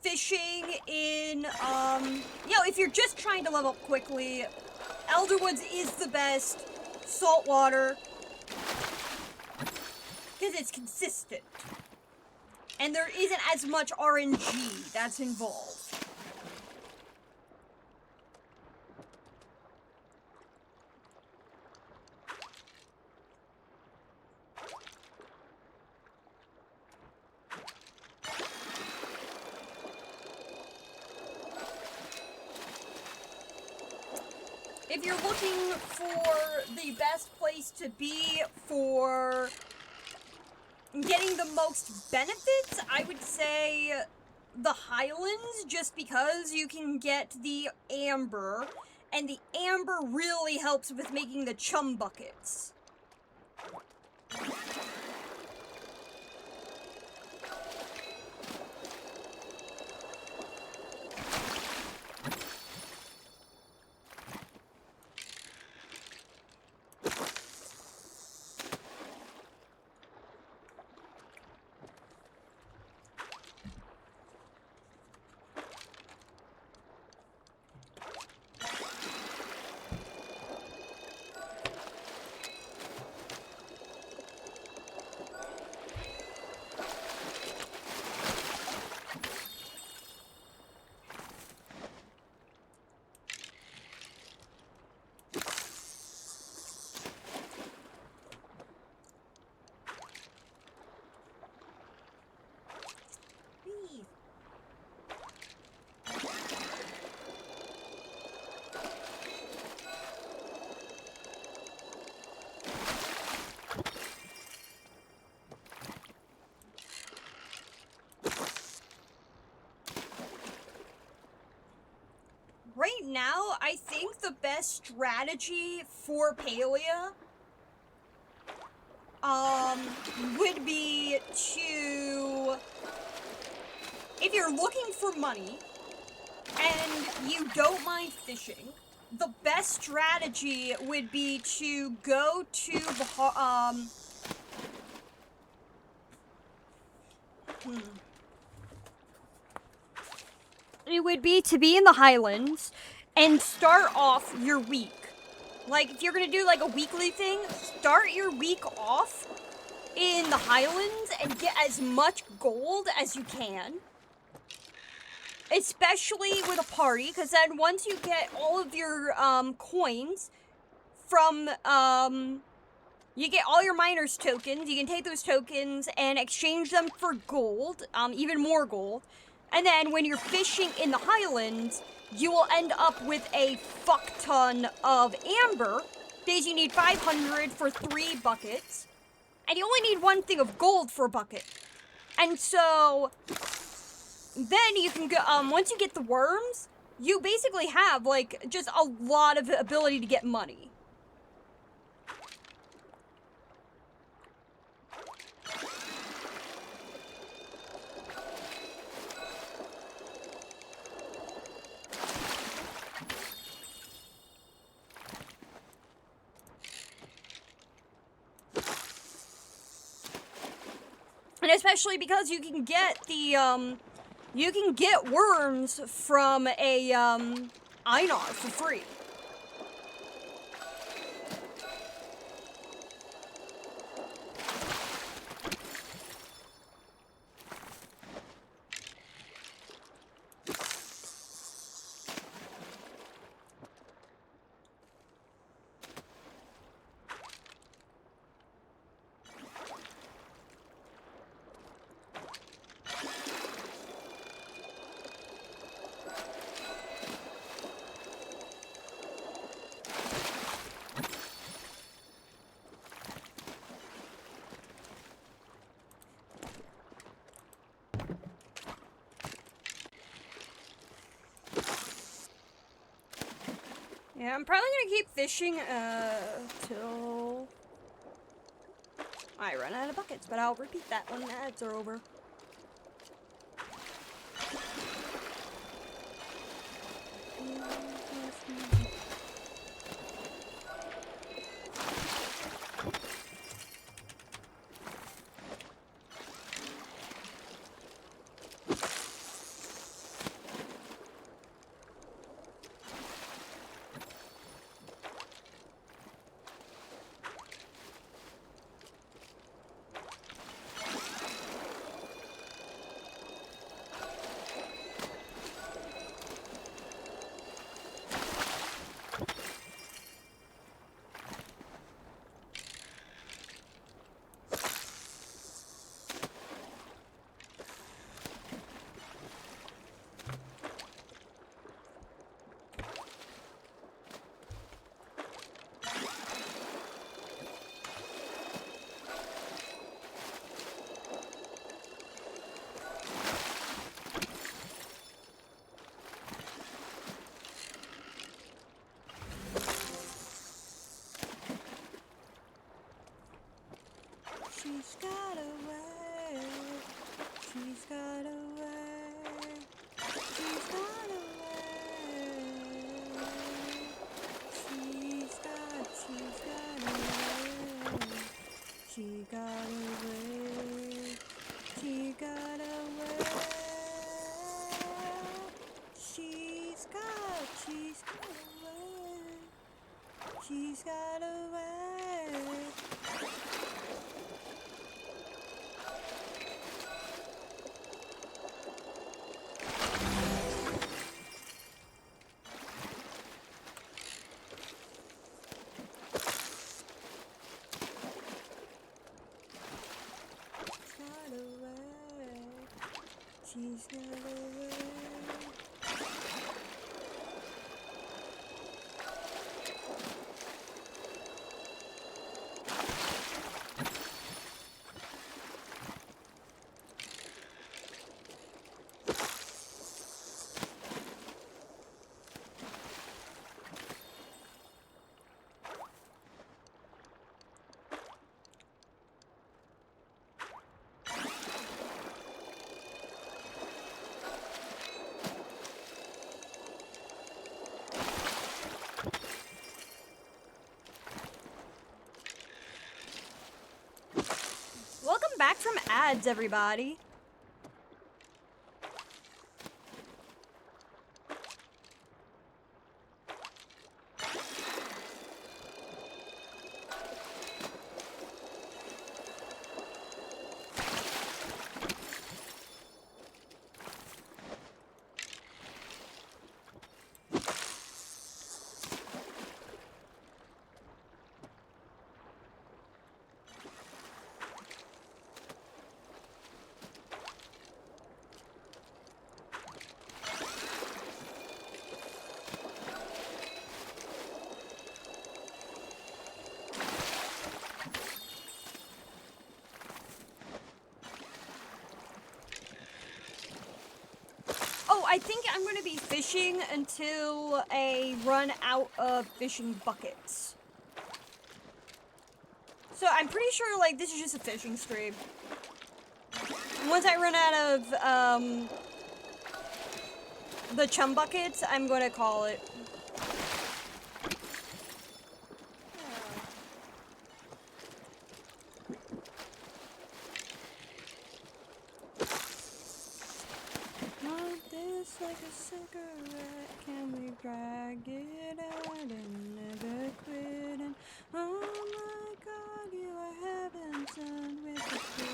fishing in, if you're just trying to level up quickly, Elderwoods is the best saltwater because it's consistent. And there isn't as much RNG that's involved. If you're looking for the best place to be for getting the most benefits, I would say the Highlands, just because you can get the amber, and the amber really helps with making the chum buckets. Right now, I think the best strategy for Palia would be to, if you're looking for money and you don't mind fishing, the best strategy would be to go to the, it would be to be in the Highlands and start off your week. Like, if you're gonna do like a weekly thing, start your week off in the Highlands and get as much gold as you can. Especially with a party, because then once you get all of your coins from, you get all your miners tokens, you can take those tokens and exchange them for gold, even more gold. And then when you're fishing in the Highlands, you will end up with a fuck ton of amber, because you need 500 for 3 buckets, and you only need 1 thing of gold for a bucket. And so then you can go, once you get the worms, you basically have, like, just a lot of ability to get money. And especially because you can get the, you can get worms from a, Einar for free. Yeah, I'm probably gonna keep fishing, till I run out of buckets, but I'll repeat that when the ads are over. She's got away. She's got away. She's got away. She's got away. She got away. She got away. She's got away. She's got away. She's got away. Welcome back from ads, everybody. Oh, I think I'm going to be fishing until I run out of fishing buckets. So I'm pretty sure, like, this is just a fishing stream. Once I run out of, the chum buckets, I'm going to call it. Like a cigarette, can we drag it out and never quit? And oh my God, you are heaven sent with the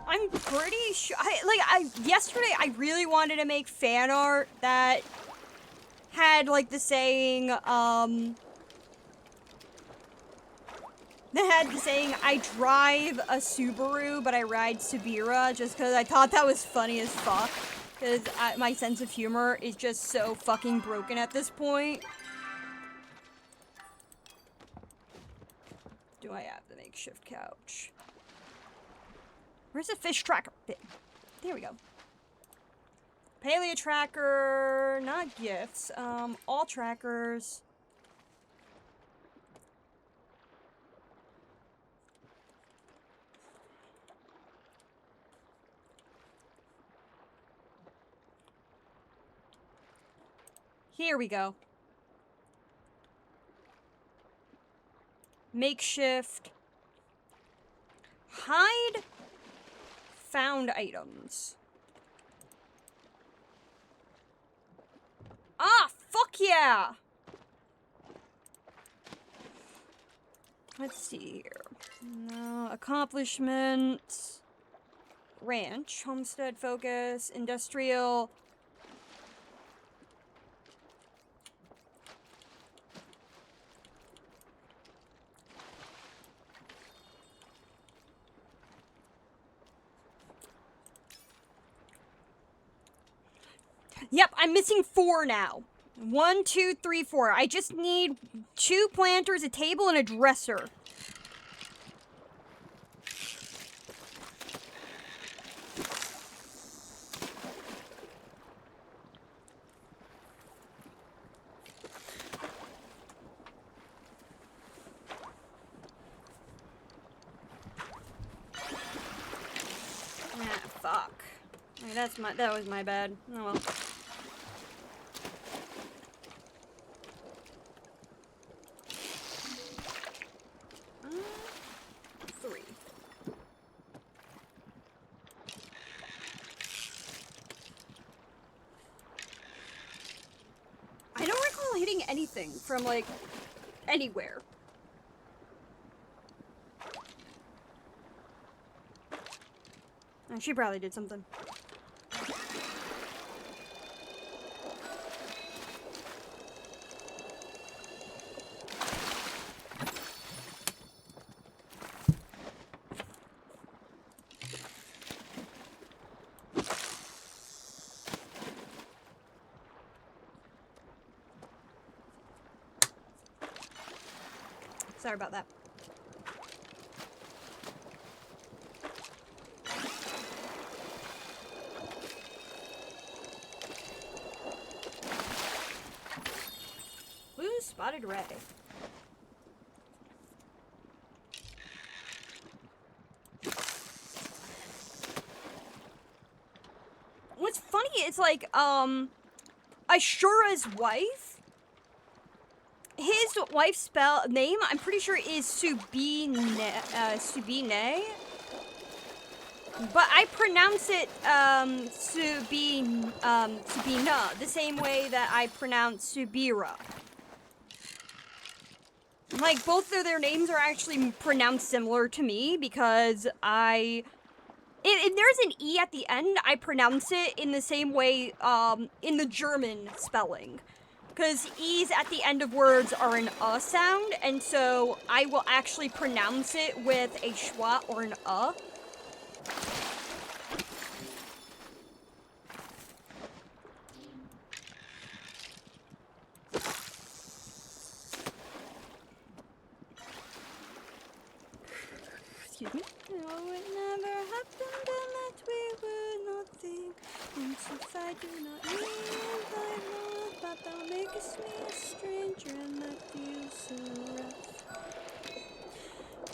I'm pretty sure. Yesterday I really wanted to make fan art that had like the saying, I drive a Subaru, but I ride Subira, just because I thought that was funny as fuck. Because my sense of humor is just so fucking broken at this point. do I have the makeshift couch? Where's the fish tracker? There we go. Palia tracker, not gifts. All trackers. Here we go. Makeshift. Hide found items. Ah, fuck yeah! Let's see here. No, accomplishments. Ranch, homestead focus, industrial. Yep, I'm missing 4 now. 1, 2, 3, 4. I just need 2 planters, a table, and a dresser. Ah, fuck. That was my bad. Oh well. 3. I don't recall hitting anything from, like, anywhere. Oh, she probably did something. Sorry about that. Blue spotted ray. What's funny is like, Ashura's wife, his wife's name, I'm pretty sure is Subine, but I pronounce it, Subina, the same way that I pronounce Subira. Like, both of their names are actually pronounced similar to me, because if there's an E at the end, I pronounce it in the same way, in the German spelling. Because E's at the end of words are an sound, and so I will actually pronounce it with a schwa or an Excuse me. No, it never happened, and that we would not think. And since I do not need thy love, but thou makest me a stranger, and that feels so rough.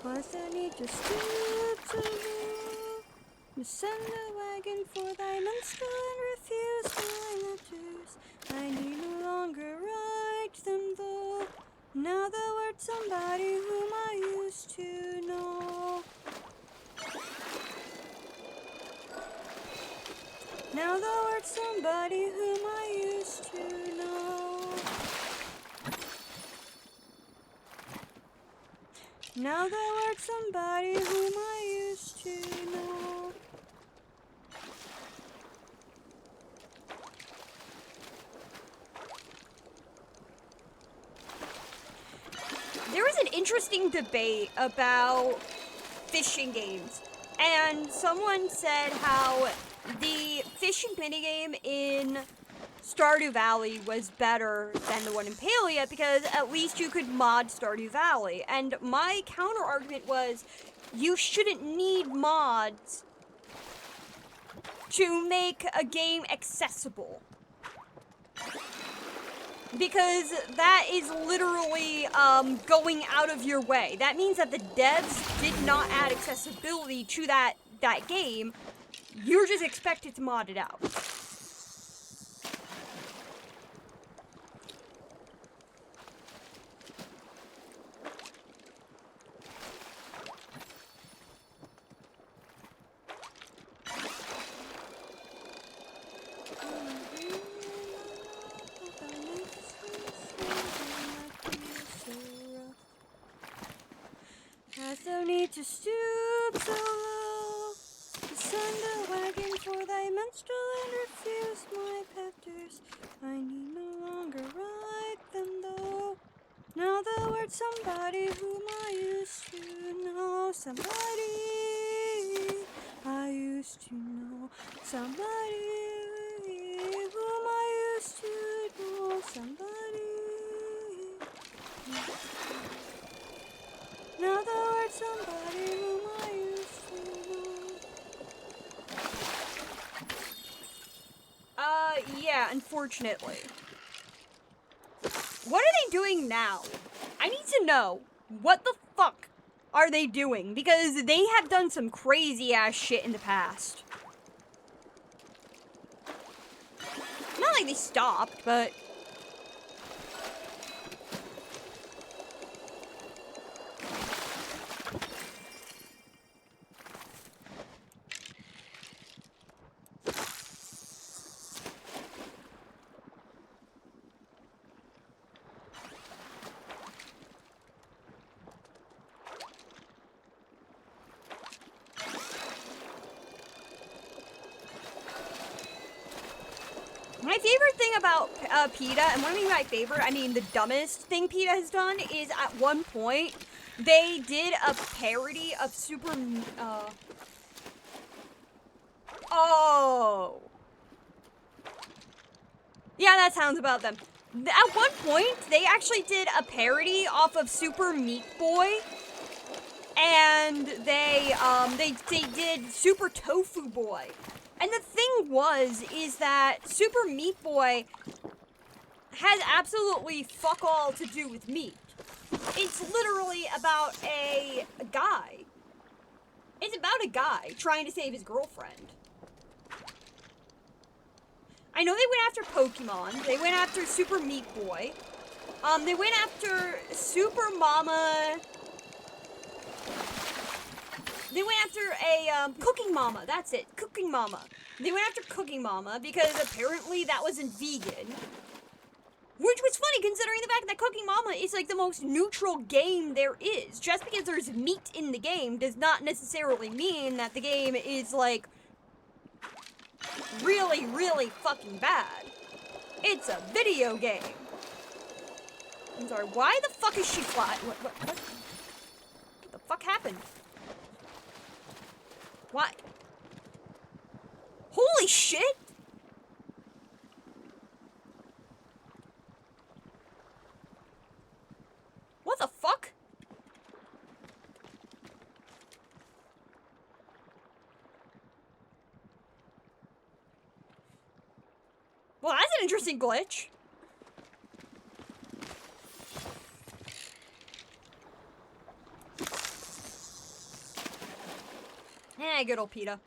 Was there need to stoop to me? To send a wagon for thy monster and refuse my letters. I need no longer write them, though. Now thou art somebody whom I used to know. Now thou art somebody whom I used to know. Now thou art somebody whom I used to know. There was an interesting debate about fishing games, and someone said how the fishing minigame in Stardew Valley was better than the one in Palia because at least you could mod Stardew Valley. And my counter argument was, you shouldn't need mods to make a game accessible. Because that is literally going out of your way. That means that the devs did not add accessibility to that game. You're just expected to mod it out. Hast no need to stoop so low to send a wagon for thy minstrel and refuse my petters. I need no longer ride them though. Now thou art somebody whom I used to know. Somebody I used to know. Somebody whom I used to know. Somebody. Now thou art somebody whom I used to know. Yeah, unfortunately. What are they doing now? I need to know. What the fuck are they doing? Because they have done some crazy ass shit in the past. Not like they stopped, but... My favorite thing about PETA, and what I mean by favorite, I mean the dumbest thing PETA has done, is at one point, they did a parody of Oh. Yeah, that sounds about them. At one point, they actually did a parody off of Super Meat Boy, and they did Super Tofu Boy. And the thing is that Super Meat Boy has absolutely fuck all to do with meat. It's literally about a guy. It's about a guy trying to save his girlfriend. I know they went after Pokemon. They went after Super Meat Boy. They went after Super Mama. They went after a Cooking Mama. That's it, Cooking Mama. They went after Cooking Mama because apparently that wasn't vegan. Which was funny considering the fact that Cooking Mama is like the most neutral game there is. Just because there's meat in the game does not necessarily mean that the game is like really, really fucking bad. It's a video game. I'm sorry, why the fuck is she flying? What the fuck happened? Why? Holy shit! What the fuck? Well, that's an interesting glitch. Good old PETA.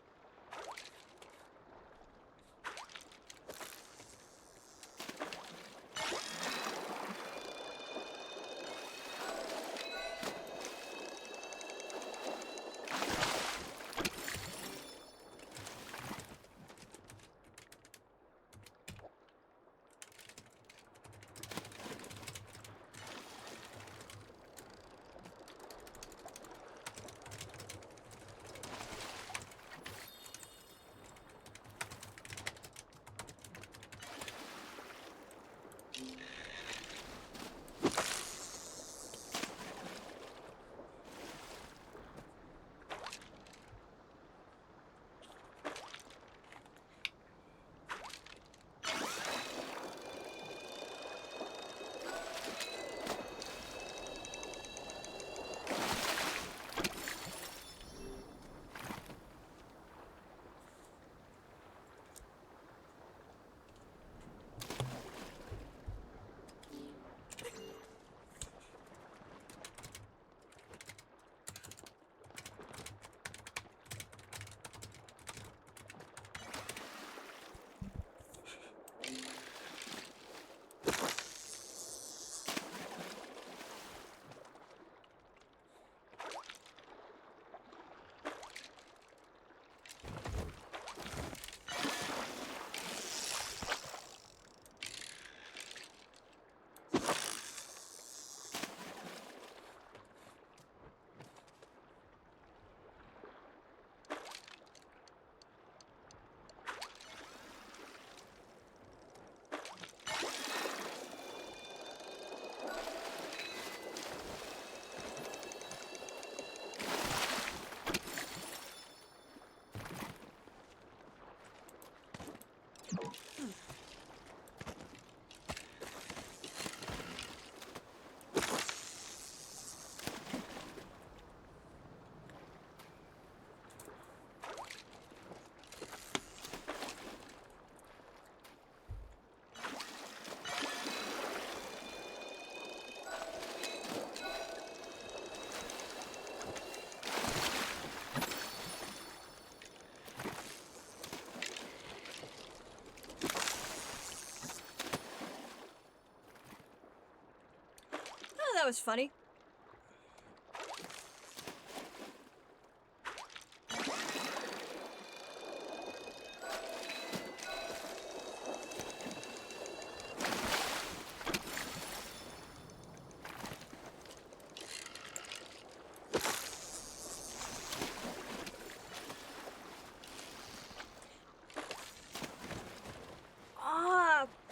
that was funny.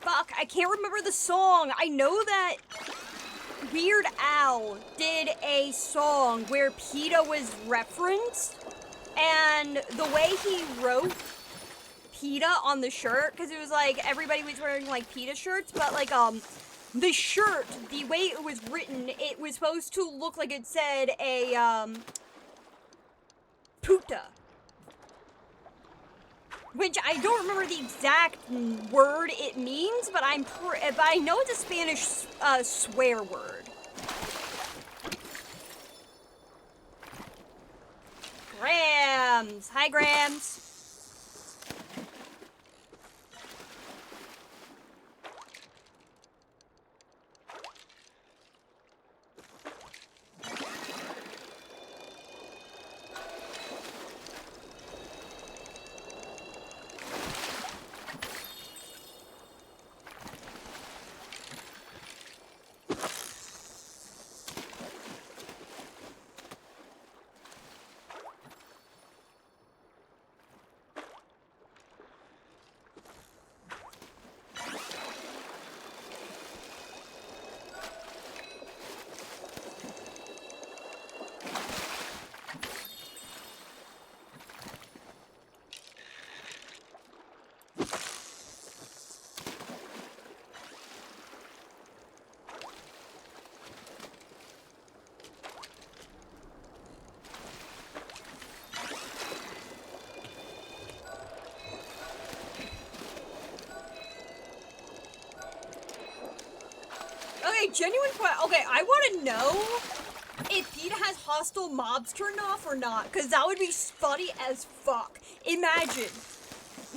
Fuck, I can't remember the song. I know that Weird Al did a song where PETA was referenced, and the way he wrote PETA on the shirt, because it was like everybody was wearing like PETA shirts, but like the shirt, the way it was written, it was supposed to look like it said a puta. Which I don't remember the exact word it means, but but I know it's a Spanish swear word. Grams! Hi, Grams! Okay, genuine question. Okay, I want to know if PETA has hostile mobs turned off or not, because that would be funny as fuck. Imagine,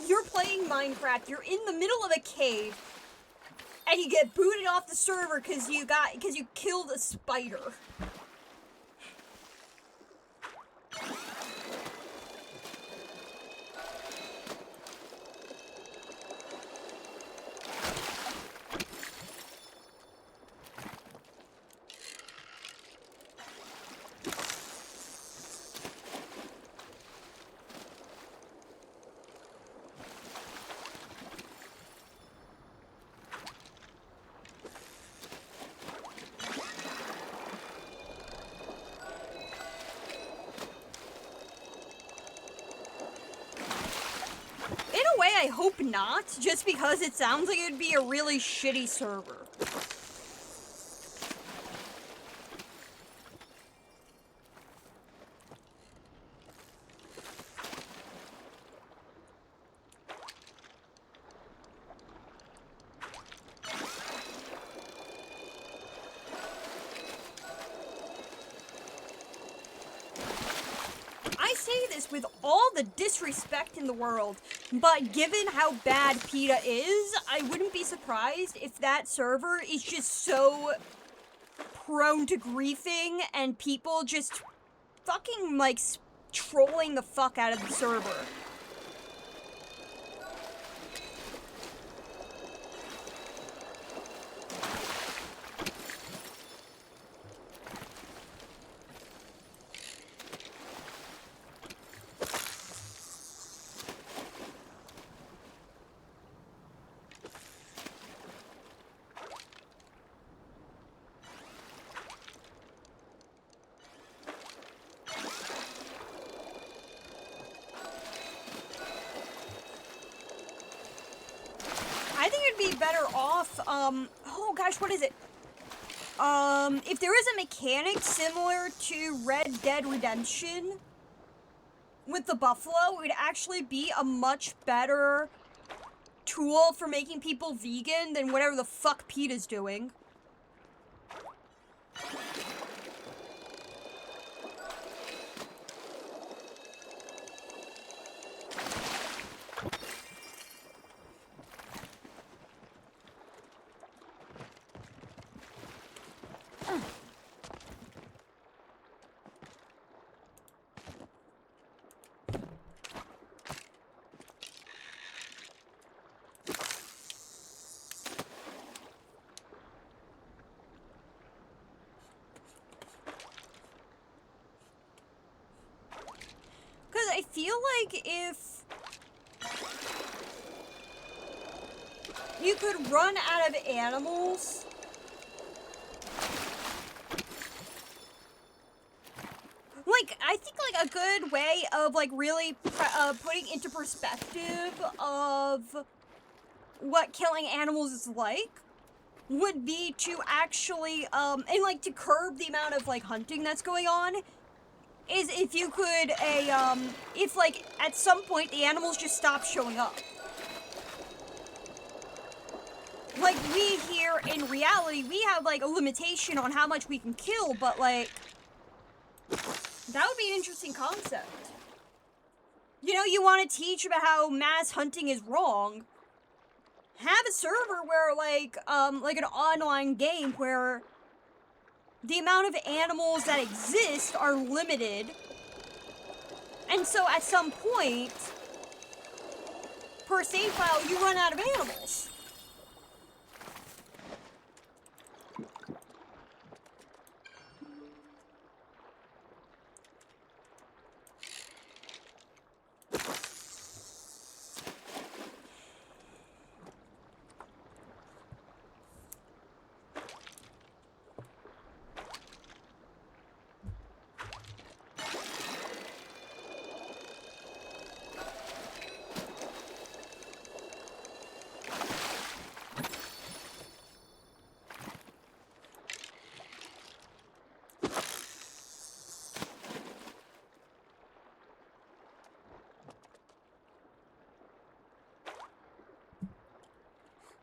you're playing Minecraft, you're in the middle of a cave, and you get booted off the server because you killed a spider. I hope not, just because it sounds like it would be a really shitty server. I say this with all the disrespect in the world, but given how bad PETA is, I wouldn't be surprised if that server is just so prone to griefing and people just fucking, like, trolling the fuck out of the server. I think it'd be better off, oh gosh, what is it? If there is a mechanic similar to Red Dead Redemption with the buffalo, it would actually be a much better tool for making people vegan than whatever the fuck PETA's doing. feel like if you could run out of animals, like, I think, like, a good way of, like, really putting into perspective of what killing animals is like would be to actually, and, like, to curb the amount of, like, hunting that's going on, is if you could, if, like, at some point the animals just stop showing up. Like, we here, in reality, we have, like, a limitation on how much we can kill, but, like, that would be an interesting concept. You know, you want to teach about how mass hunting is wrong. Have a server where, like an online game where the amount of animals that exist are limited. And so at some point, per save file, you run out of animals.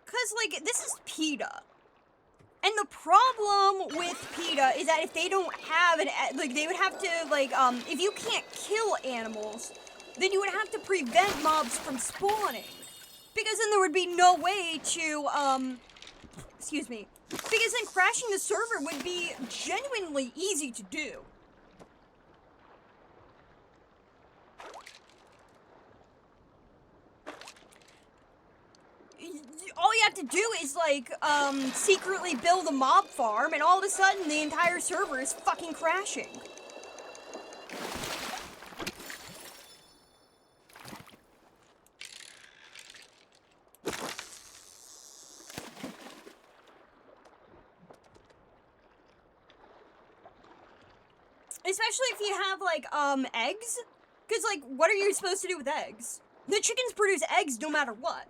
Because, like, this is PETA. And the problem with PETA is that if they don't have they would have to, like, if you can't kill animals, then you would have to prevent mobs from spawning. Because then there would be no way to, excuse me. Because then crashing the server would be genuinely easy to do. All you have to do is, like, secretly build a mob farm, and all of a sudden the entire server is fucking crashing. Especially if you have, like, eggs. Because, like, what are you supposed to do with eggs? The chickens produce eggs no matter what.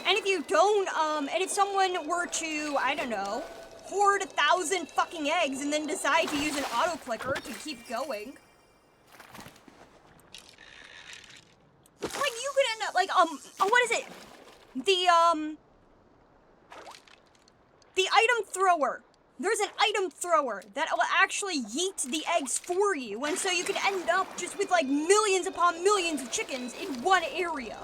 And if you don't, and if someone were to, I don't know, hoard 1,000 fucking eggs and then decide to use an auto clicker to keep going. Like, you could end up, like, what is it? The item thrower. There's an item thrower that will actually yeet the eggs for you, and so you could end up just with, like, millions upon millions of chickens in one area.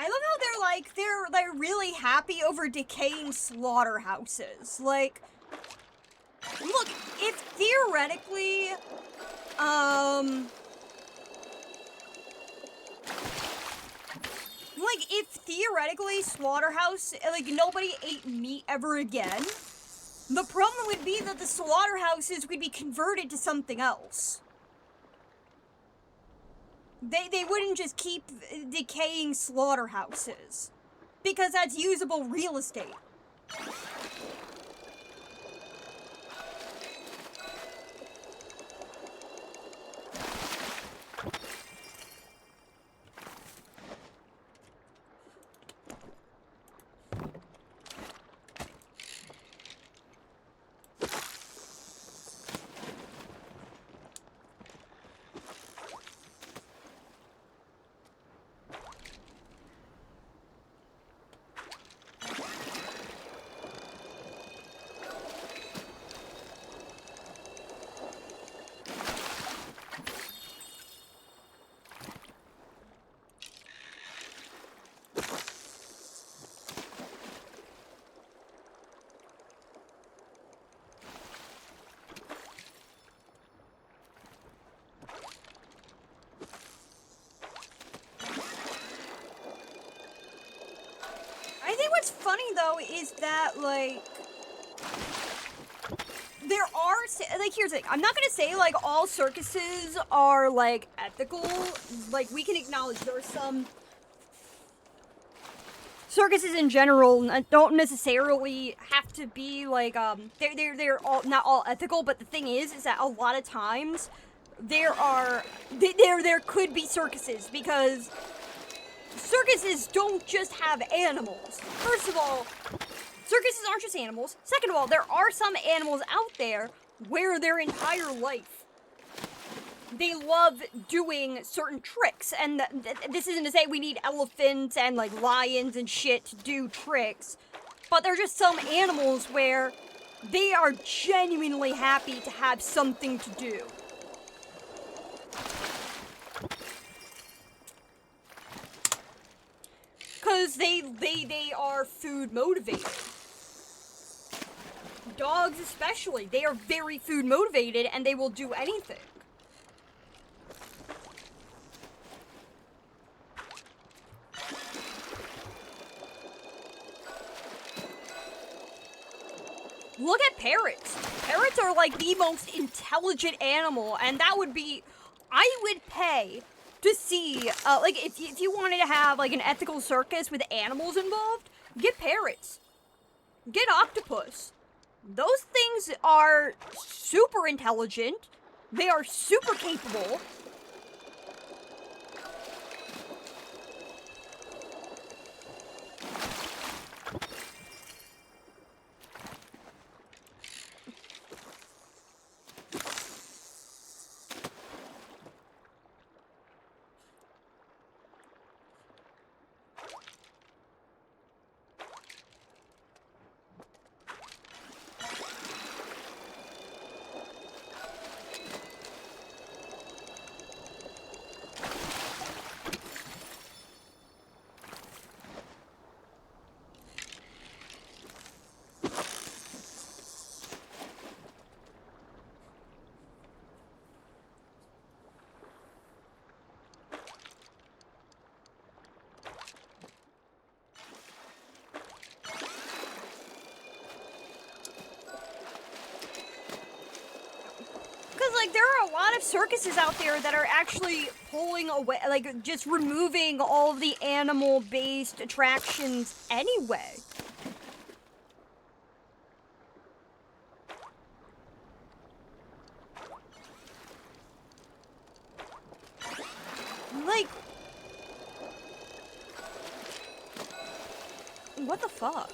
I love how they're really happy over decaying slaughterhouses. Like, look, if theoretically, slaughterhouse, like, nobody ate meat ever again, the problem would be that the slaughterhouses would be converted to something else. They wouldn't just keep decaying slaughterhouses, because that's usable real estate. what's funny though is that like there are like here's the thing. I'm not gonna say like all circuses are like ethical. Like we can acknowledge there are some circuses in general don't necessarily have to be like they're all not all ethical, but the thing is that a lot of times there could be circuses because circuses don't just have animals. First of all, circuses aren't just animals. Second of all, there are some animals out there where their entire life they love doing certain tricks, and this isn't to say we need elephants and like lions and shit to do tricks, but there are just some animals where they are genuinely happy to have something to do. Because they are food motivated. Dogs especially, they are very food motivated and they will do anything. Look at parrots. Parrots are like the most intelligent animal, and that would be, I would pay to see, like if you wanted to have like an ethical circus with animals involved, get parrots. Get octopus. Those things are super intelligent. They are super capable. Like, there are a lot of circuses out there that are actually pulling away, like, just removing all of the animal-based attractions anyway. Like, what the fuck?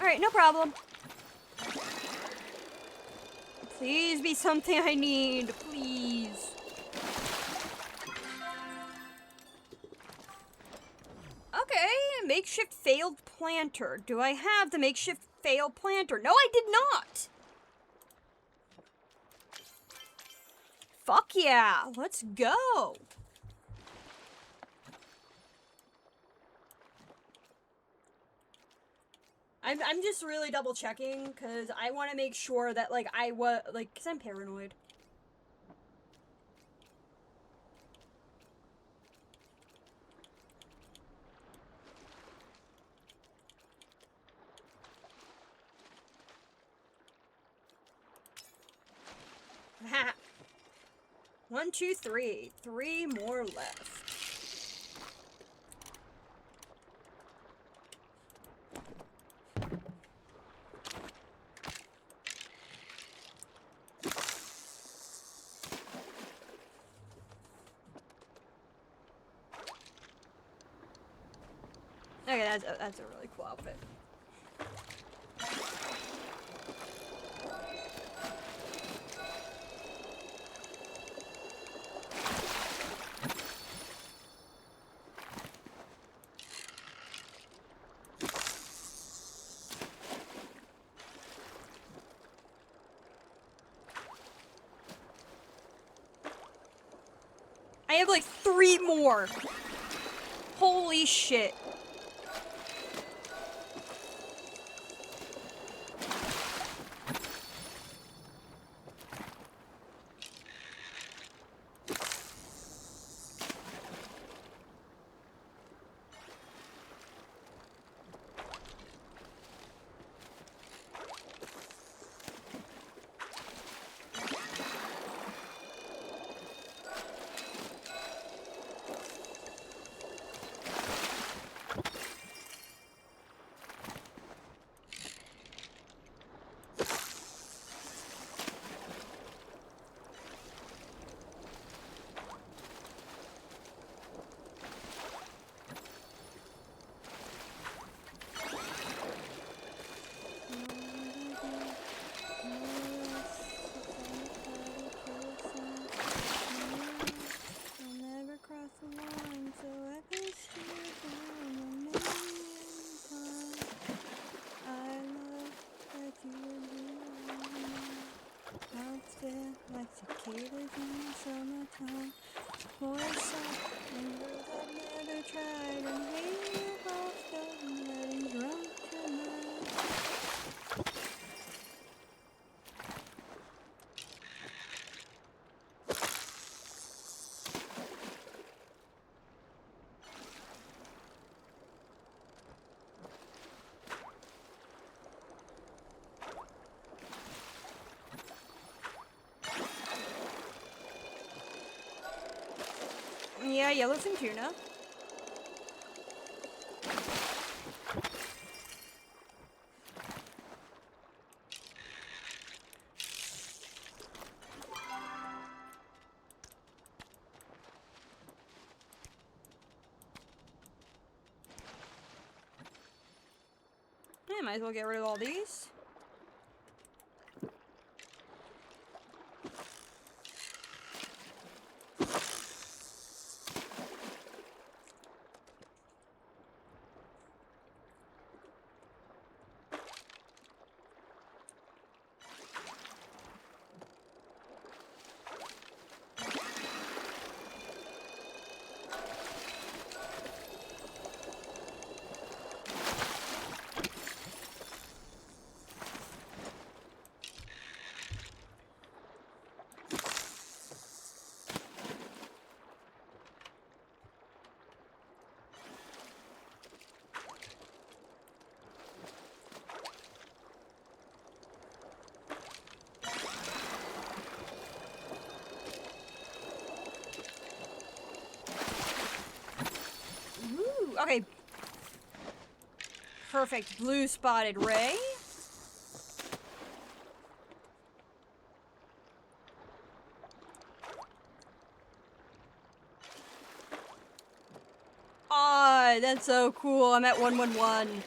Alright, no problem. Please be something I need, please. Okay, makeshift failed planter. Do I have the makeshift failed planter? No, I did not! Fuck yeah, let's go! I'm just really double checking because I want to make sure that like because I'm paranoid. Ha! 1, 2, 3. 3 more left. Okay, that's a really cool outfit. I have like 3 more. Holy shit. Like cicadas in the summertime. More soft fingers I've never tried. And hey, off the letting drunk tonight. Yeah, yellowfin tuna. Yeah, might as well get rid of all these. Ooh, okay. Perfect. Blue spotted ray. Ah, that's so cool. I'm at 111.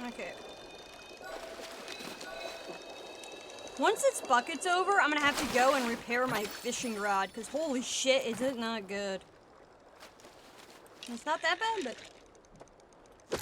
Okay. Once this bucket's over, I'm gonna have to go and repair my fishing rod, because holy shit, is it not good. It's not that bad, but...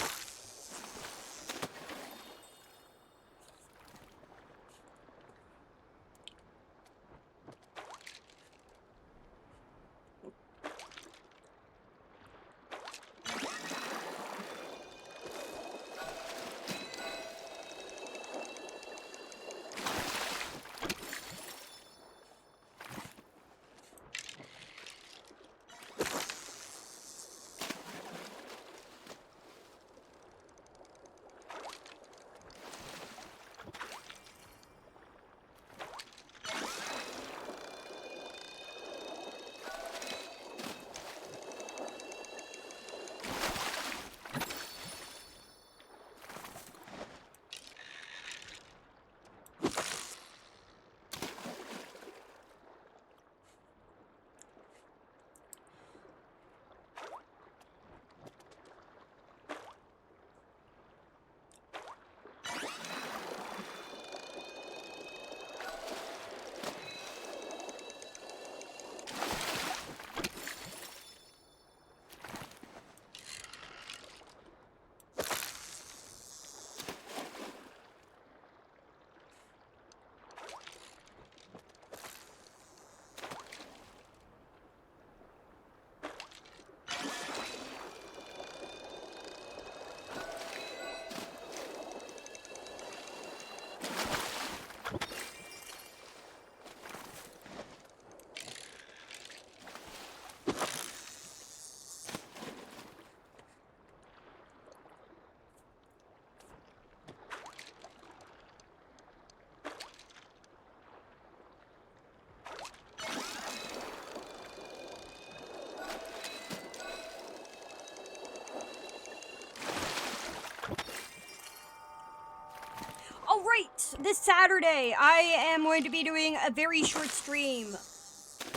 this Saturday, I am going to be doing a very short stream.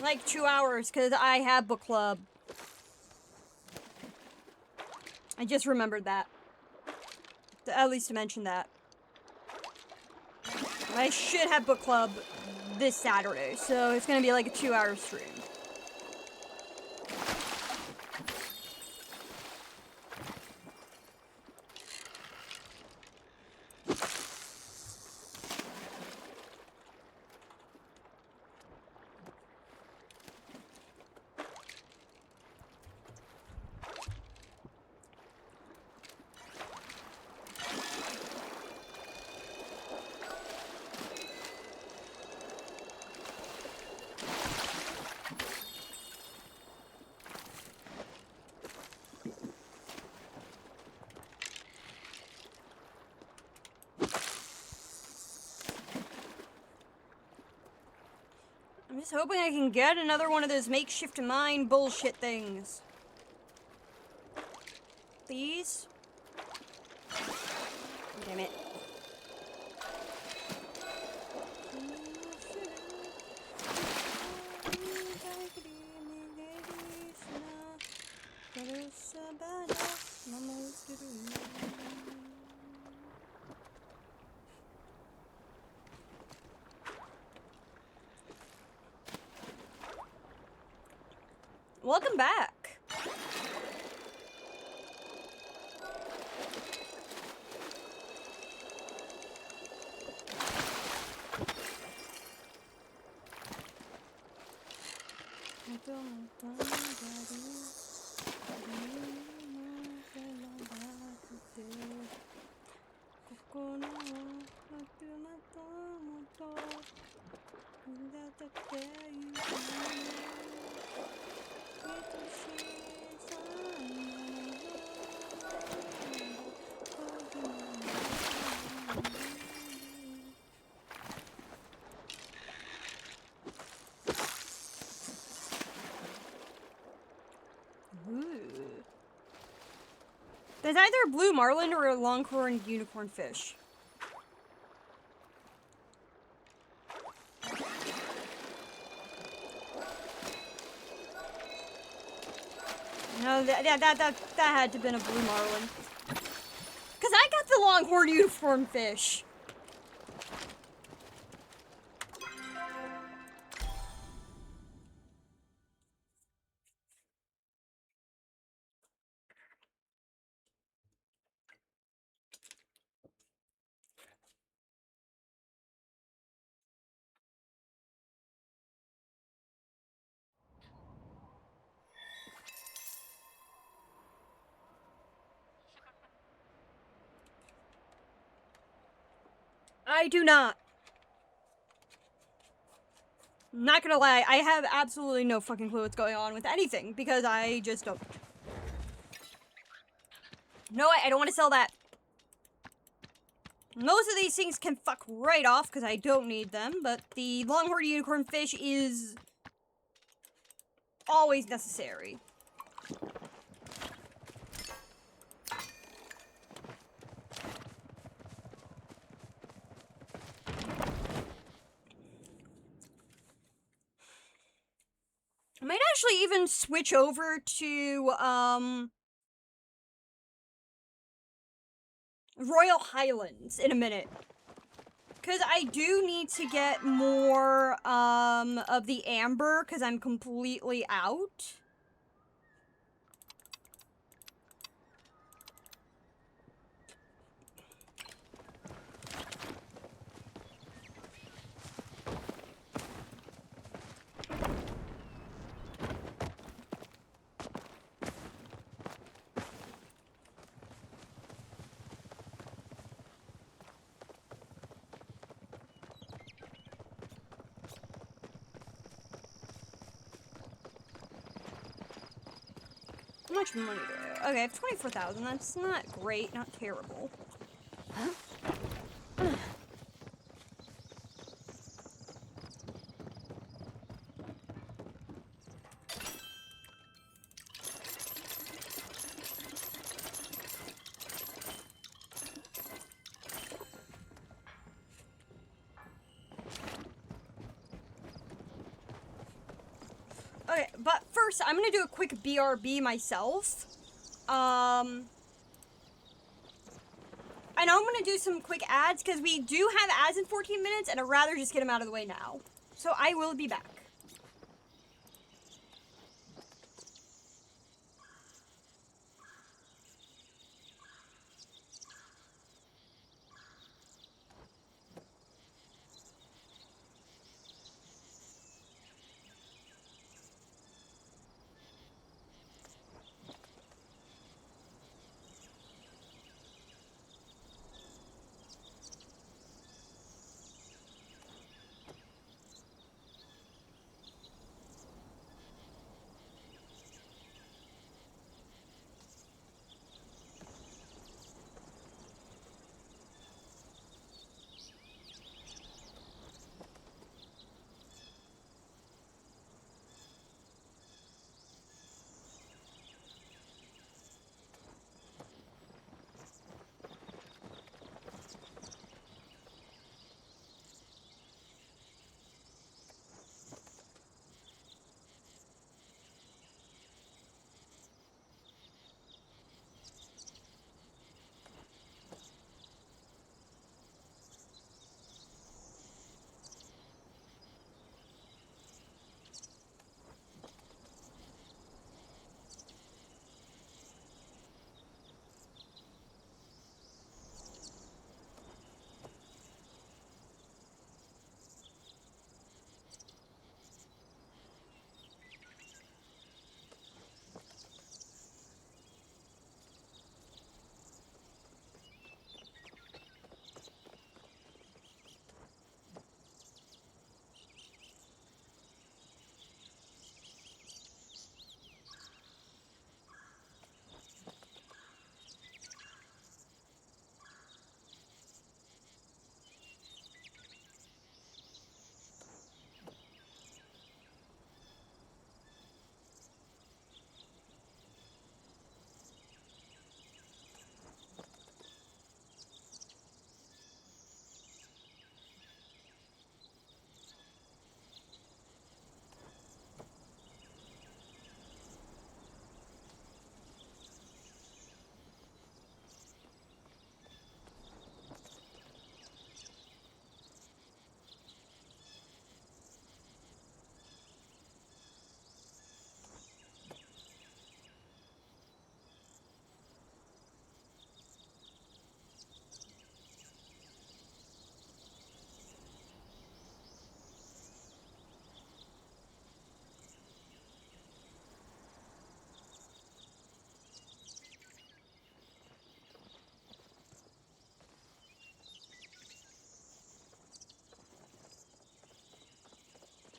Like 2 hours, because I have book club. I just remembered that. At least to mention that. I should have book club this Saturday, so it's gonna be like a 2-hour stream. I'm just hoping I can get another one of those makeshift mine bullshit things. Please? Damn it. Welcome back. There's either a blue marlin or a longhorn unicorn fish. No, that had to have been a blue marlin. Cause I got the longhorn unicorn fish. I do not. I'm not gonna lie, I have absolutely no fucking clue what's going on with anything, because I just don't. No, I don't want to sell that. Most of these things can fuck right off, because I don't need them, but the longhorn unicorn fish is always necessary. I might actually even switch over to, Royal Highlands in a minute. Because I do need to get more, of the amber, because I'm completely out. How much money do I have? Okay, I have 24,000. That's not great, not terrible. but first, I'm gonna do a quick BRB myself. I know I'm gonna do some quick ads, because we do have ads in 14 minutes, and I'd rather just get them out of the way now. So I will be back.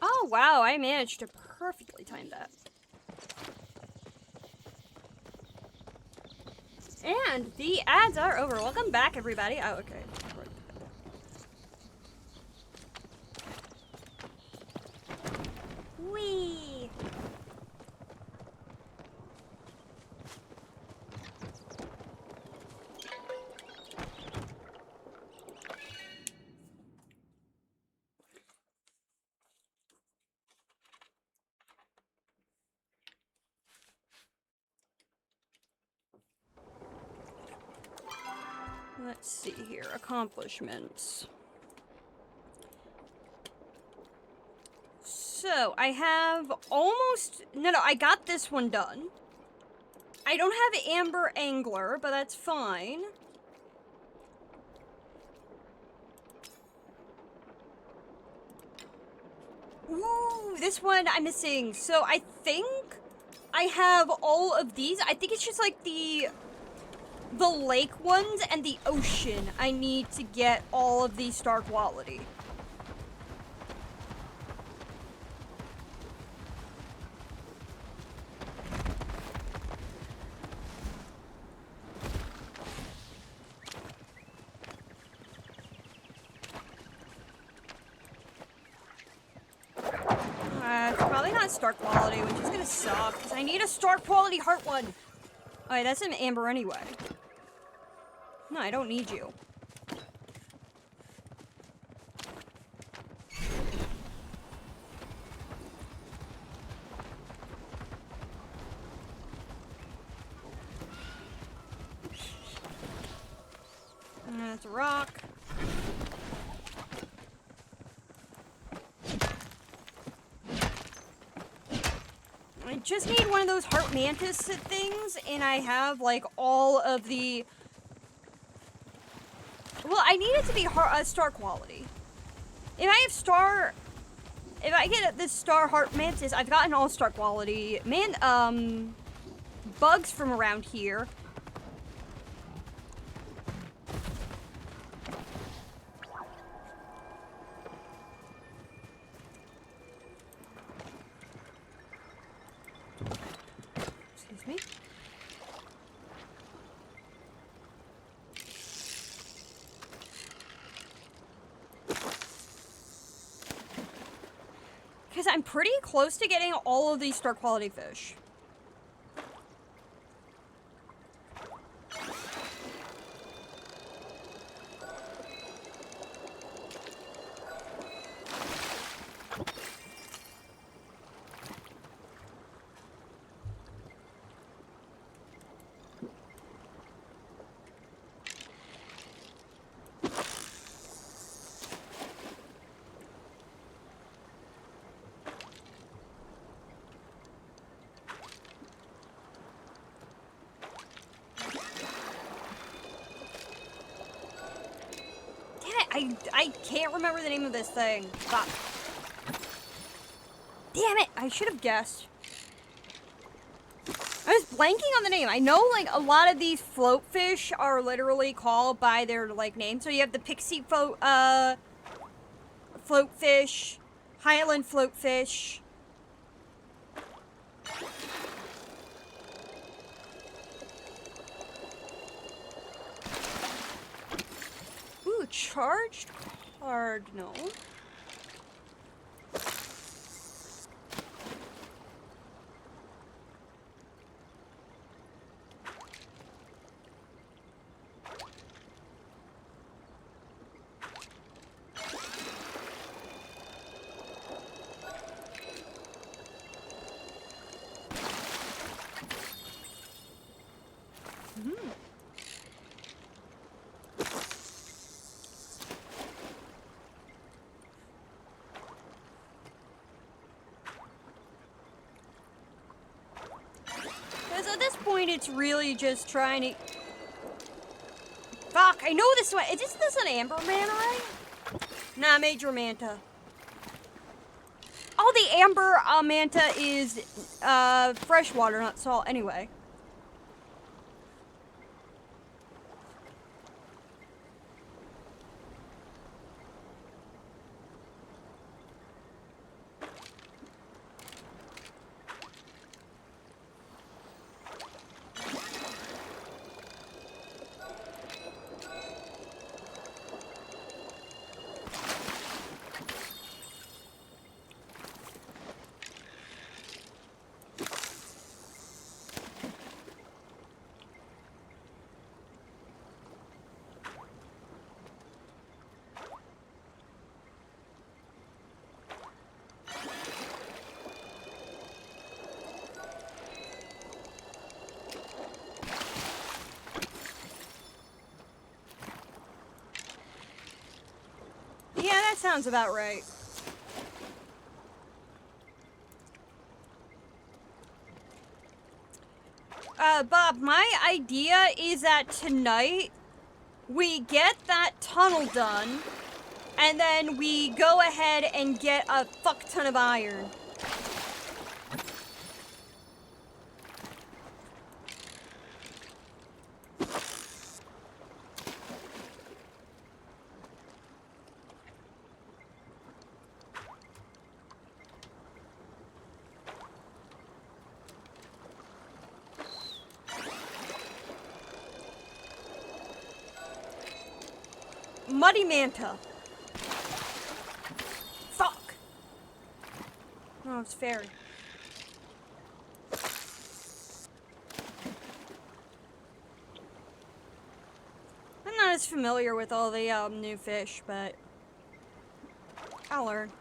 Oh, wow, I managed to perfectly time that. And the ads are over. Welcome back, everybody. Oh, okay. Whee! Let's see here. Accomplishments. So, I have almost... No, I got this one done. I don't have Amber Angler, but that's fine. Ooh, this one I'm missing. So, I think I have all of these. I think it's just like the lake ones and the ocean. I need to get all of these star quality. It's probably not star quality, which is gonna suck, because I need a star quality heart one. Alright, that's an amber anyway. No, I don't need you. That's a rock. I just need one of those heart mantis things, and I have, like, all of the... Well, I need it to be star quality. If I have star... If I get this star heart mantis, I've gotten all star quality. Bugs from around here. Excuse me. Because I'm pretty close to getting all of these star quality fish. I can't remember the name of this thing. Fuck. Damn it! I should have guessed. I was blanking on the name. I know, like, a lot of these float fish are literally called by their, like, name. So you have the pixie float fish, Highland float fish. Ooh, charged cardinal. Because at this point, it's really just trying to... Fuck, I know this one. Is this an amber manta, right? Nah, major manta. Oh, the amber manta is freshwater, not salt, anyway. Yeah, that sounds about right. Bob, my idea is that tonight we get that tunnel done, and then we go ahead and get a fuck ton of iron. Muddy manta. Fuck. Oh, it's fairy. I'm not as familiar with all the new fish, but I'll learn.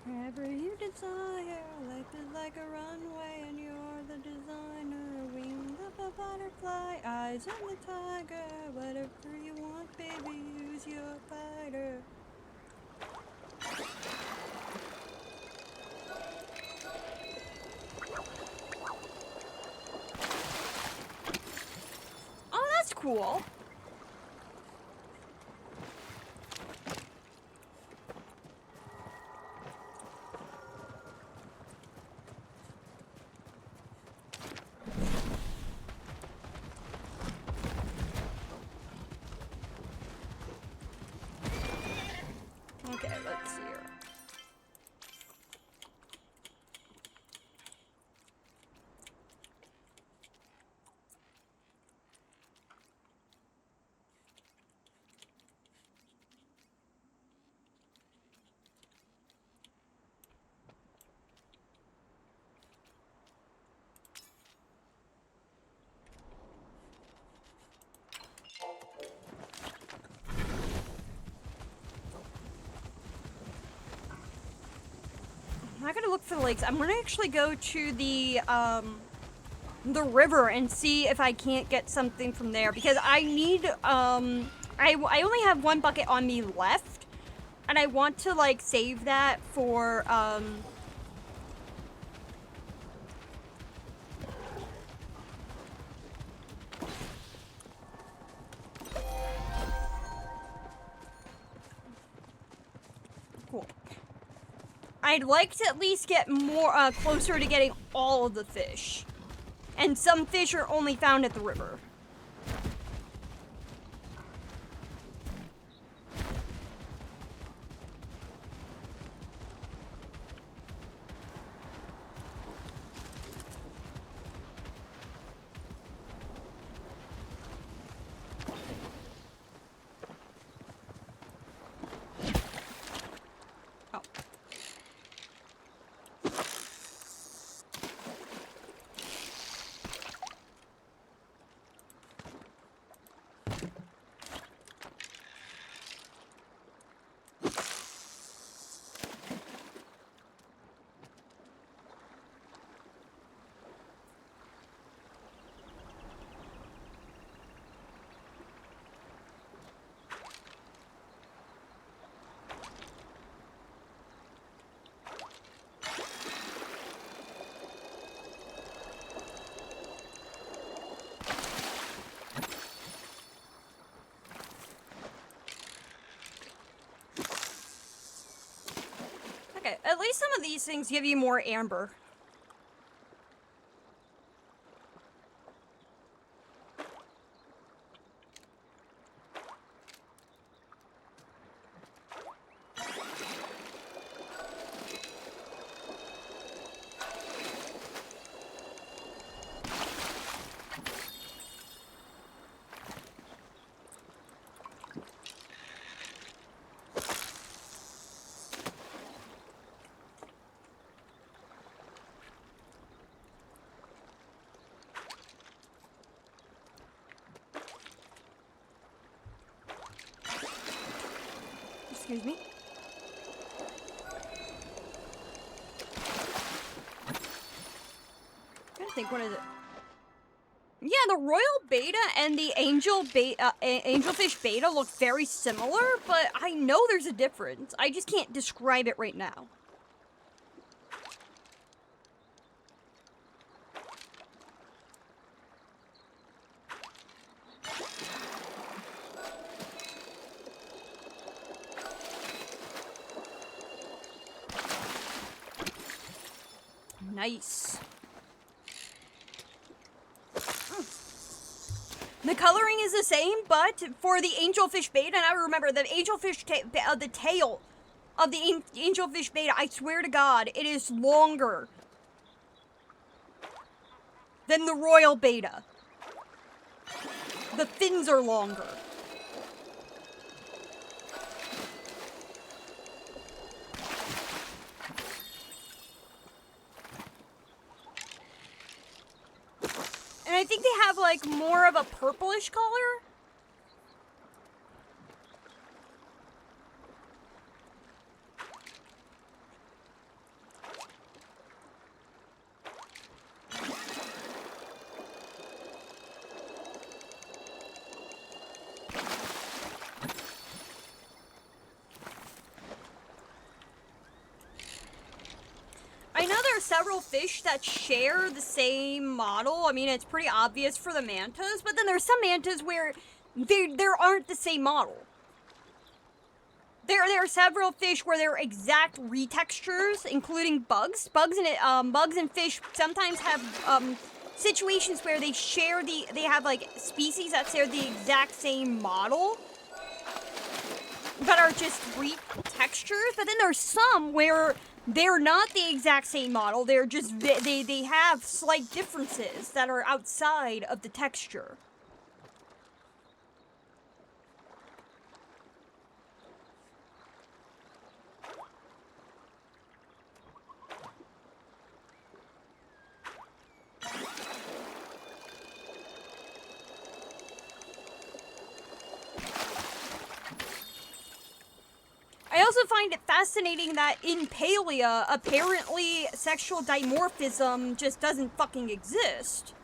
Wherever you desire, life is like a runway and you're the designer. Wings of a butterfly, eyes of the tiger. Whatever you want, baby, use your fighter. Oh, that's cool. Okay, let's see here. I'm not gonna look for the lakes. I'm gonna actually go to the river and see if I can't get something from there because I need, I only have one bucket on me left and I want to, like, save that for, cool. I'd like to at least get more, closer to getting all of the fish. And some fish are only found at the river. Oh. Okay, at least some of these things give you more amber. Excuse me. I'm trying to think, what is it? Yeah, the Royal Beta and the Angelfish Beta look very similar, but I know there's a difference. I just can't describe it right now. Nice. The coloring is the same, but for the Angelfish Beta, and I remember the Angelfish the tail of the Angelfish Beta, I swear to God, it is longer than the Royal Beta. The fins are longer. And I think they have, like, more of a purplish color. are several fish that share the same model. I mean, it's pretty obvious for the mantas, but then there's some mantas where there aren't the same model. There are several fish where they're exact retextures, including bugs. Bugs and fish sometimes have situations where they have like species that share the exact same model, but are just retextures. But then there's some where they're not the exact same model. They're just they have slight differences that are outside of the texture. I also find it fascinating that in Palia, apparently sexual dimorphism just doesn't fucking exist.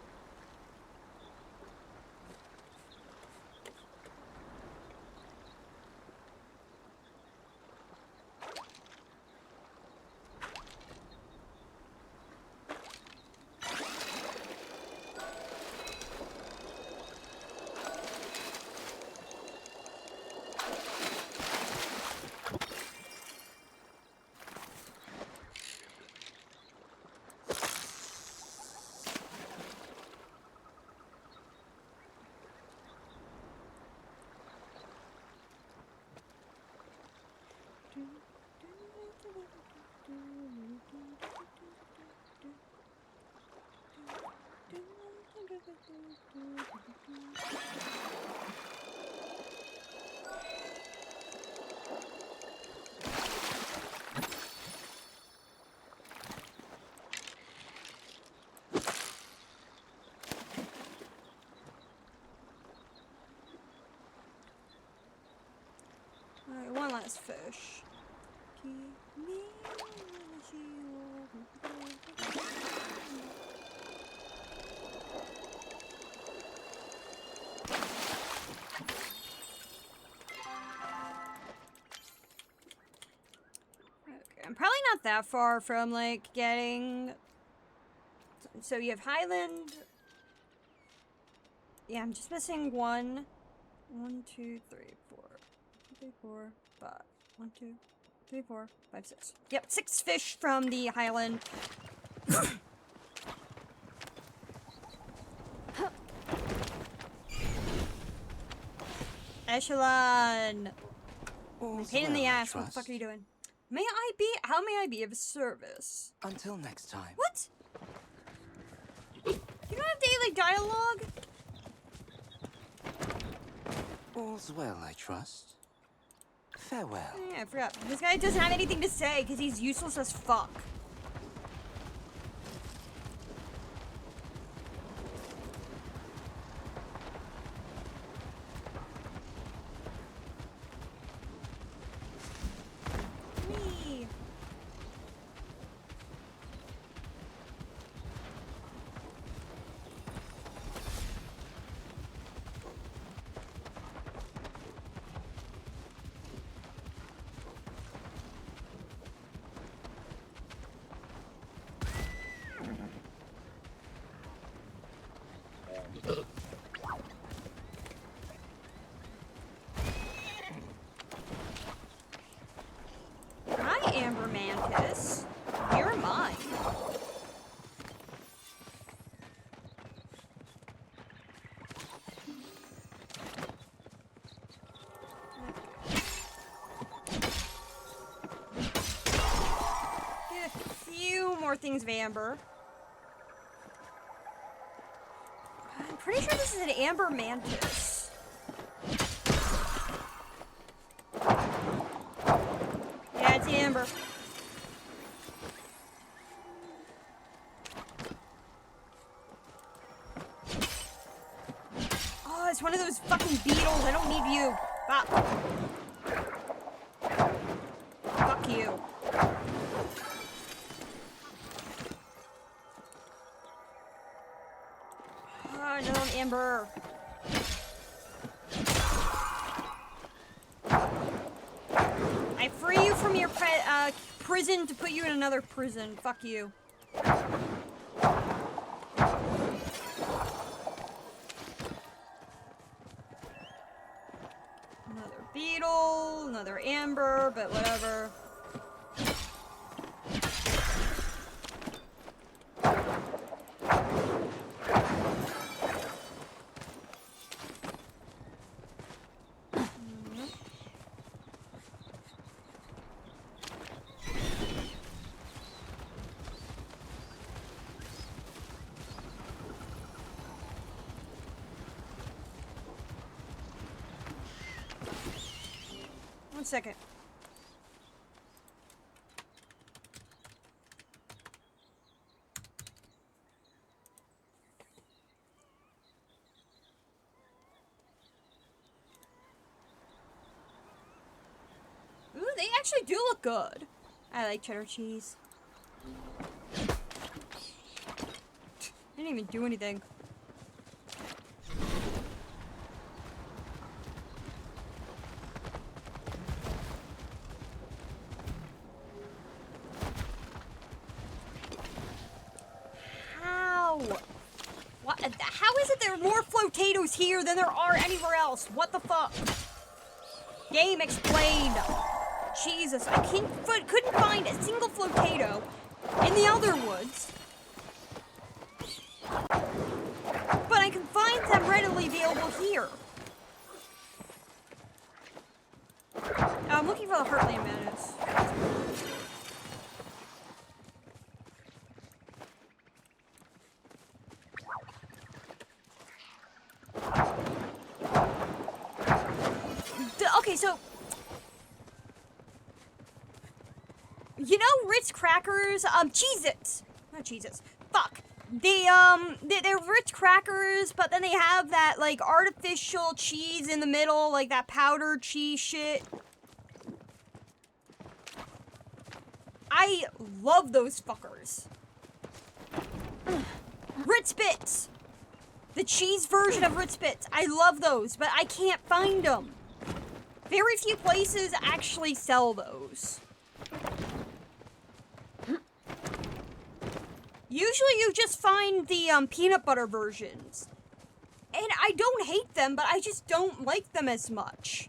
Alright, one last fish. Okay, I'm probably not that far from, like, getting... So you have Highland... Yeah, I'm just missing one. 1, 2, 3, 4. 3, 4, 5. 1, 2, 3, 4, 5, 6. Yep, 6 fish from the Highland. Echelon! Pain in the ass, what the fuck are you doing? How may I be of service? Until next time. What? You don't have daily dialogue? All's well, I trust. Farewell. Yeah, I forgot. This guy doesn't have anything to say because he's useless as fuck. Me. Hi, Amber Mantis. You're mine. Get a few more things of amber. I'm pretty sure this is an Amber Mantis. Yeah, it's Amber. Oh, it's one of those fucking beetles. I don't need you. Fuck you. Oh, no, Amber. I free you from your prison to put you in another prison. Fuck you. Another beetle, another amber, but whatever. One second. Ooh, they actually do look good. I like cheddar cheese. Didn't even do anything. How? What? How is it there are more flotatoes here than there are anywhere else? What the fuck? Game explained. Jesus, I couldn't find a single flotato in the other woods. But I can find them readily available here. I'm looking for the Heartland Menace. Okay, so you know Ritz crackers? Cheez-Its. Not Cheez-Its. Fuck. They're Ritz crackers, but then they have that, like, artificial cheese in the middle, like that powdered cheese shit. I love those fuckers. Ritz Bits. The cheese version of Ritz Bits. I love those, but I can't find them. Very few places actually sell those. Usually you just find the peanut butter versions. And I don't hate them, but I just don't like them as much.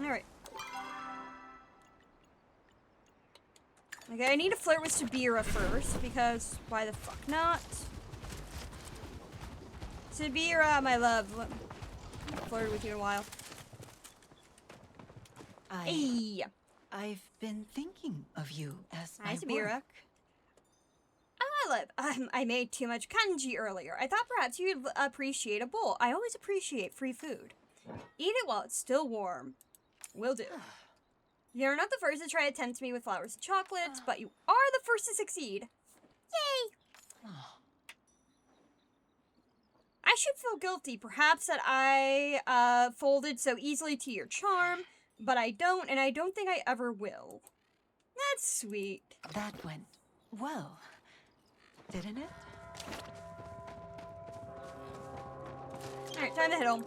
Alright. Okay, I need to flirt with Sabira first, because why the fuck not? Sabira, my love. I've flirted with you in a while. Hey! I've been thinking of you as Hi, I Sabira. work. I made too much kanji earlier. I thought perhaps you'd appreciate a bowl. I always appreciate free food. Eat it while it's still warm. Will do. You're not the first to try to tempt me with flowers and chocolates, but you are the first to succeed. Yay! I should feel guilty, perhaps, that I folded so easily to your charm, but I don't, and I don't think I ever will. That's sweet. That went well, didn't it? Alright, time to head home.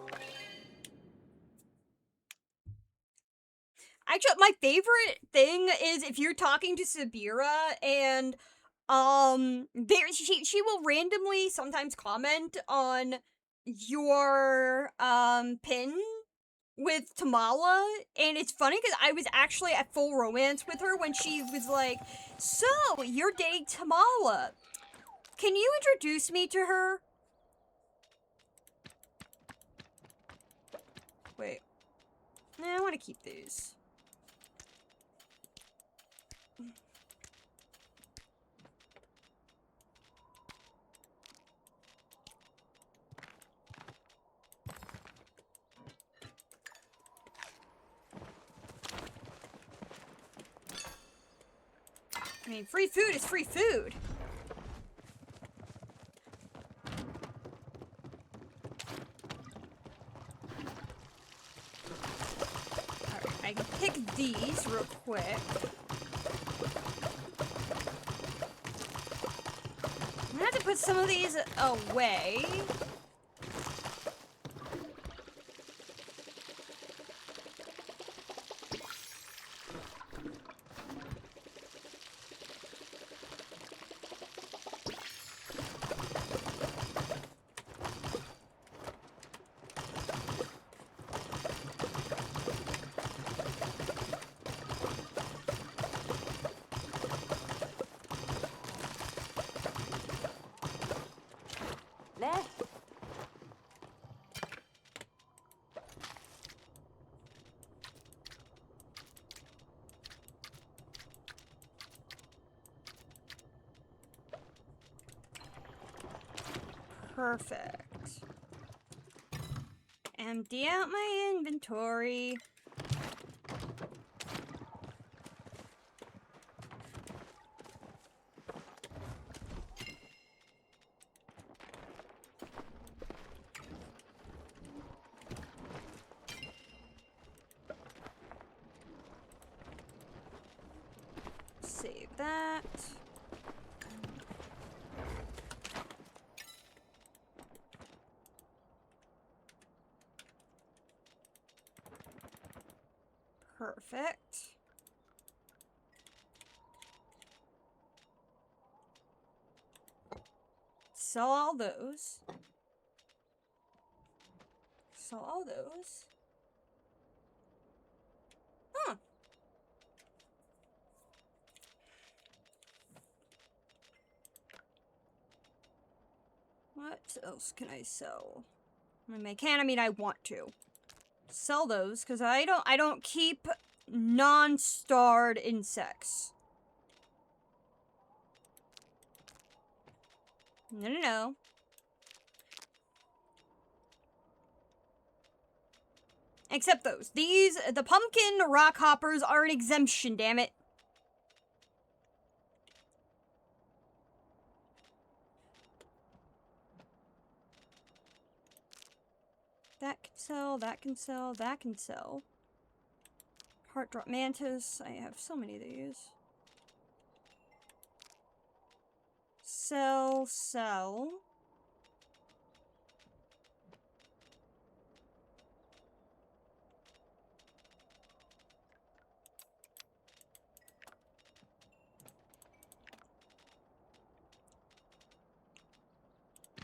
Actually, my favorite thing is if you're talking to Sabira and she will randomly sometimes comment on your pin with Tamala, and it's funny because I was actually at full romance with her when she was like, "So, you're dating Tamala. Can you introduce me to her?" Wait. Nah, I want to keep these. I mean, free food is free food. Alright, I can pick these real quick. I'm gonna have to put some of these away. Perfect. Empty out my inventory. Save that. Perfect. Sell all those. Sell all those. Huh. What else can I sell? I mean, I can't. I mean, I want to sell those because I don't keep non-starred insects. No, no, no. Except those. These, the pumpkin rock hoppers are an exemption, damn it. That can sell, that can sell, that can sell. Heart drop mantis. I have so many of these. Sell, sell.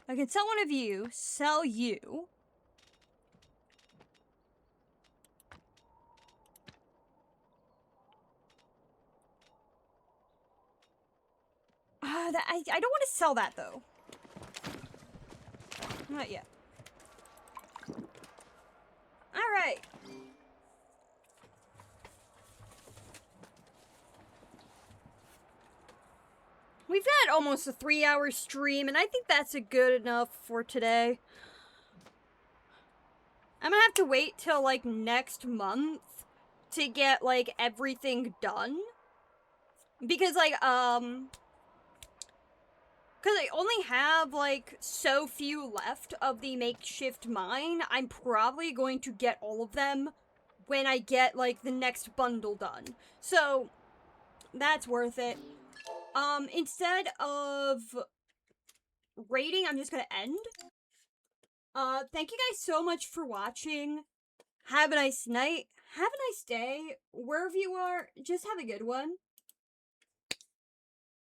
I can sell one of you, sell you. I don't want to sell that, though. Not yet. Alright. We've had almost a 3-hour stream, and I think that's a good enough for today. I'm gonna have to wait till, like, next month to get, like, everything done. Because, like, because I only have, like, so few left of the makeshift mine, I'm probably going to get all of them when I get, like, the next bundle done. So, that's worth it. Instead of rating, I'm just gonna end. Thank you guys so much for watching. Have a nice night. Have a nice day. Wherever you are, just have a good one.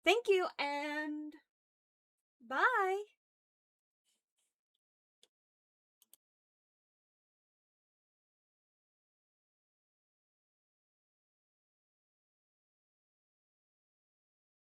Thank you, and bye!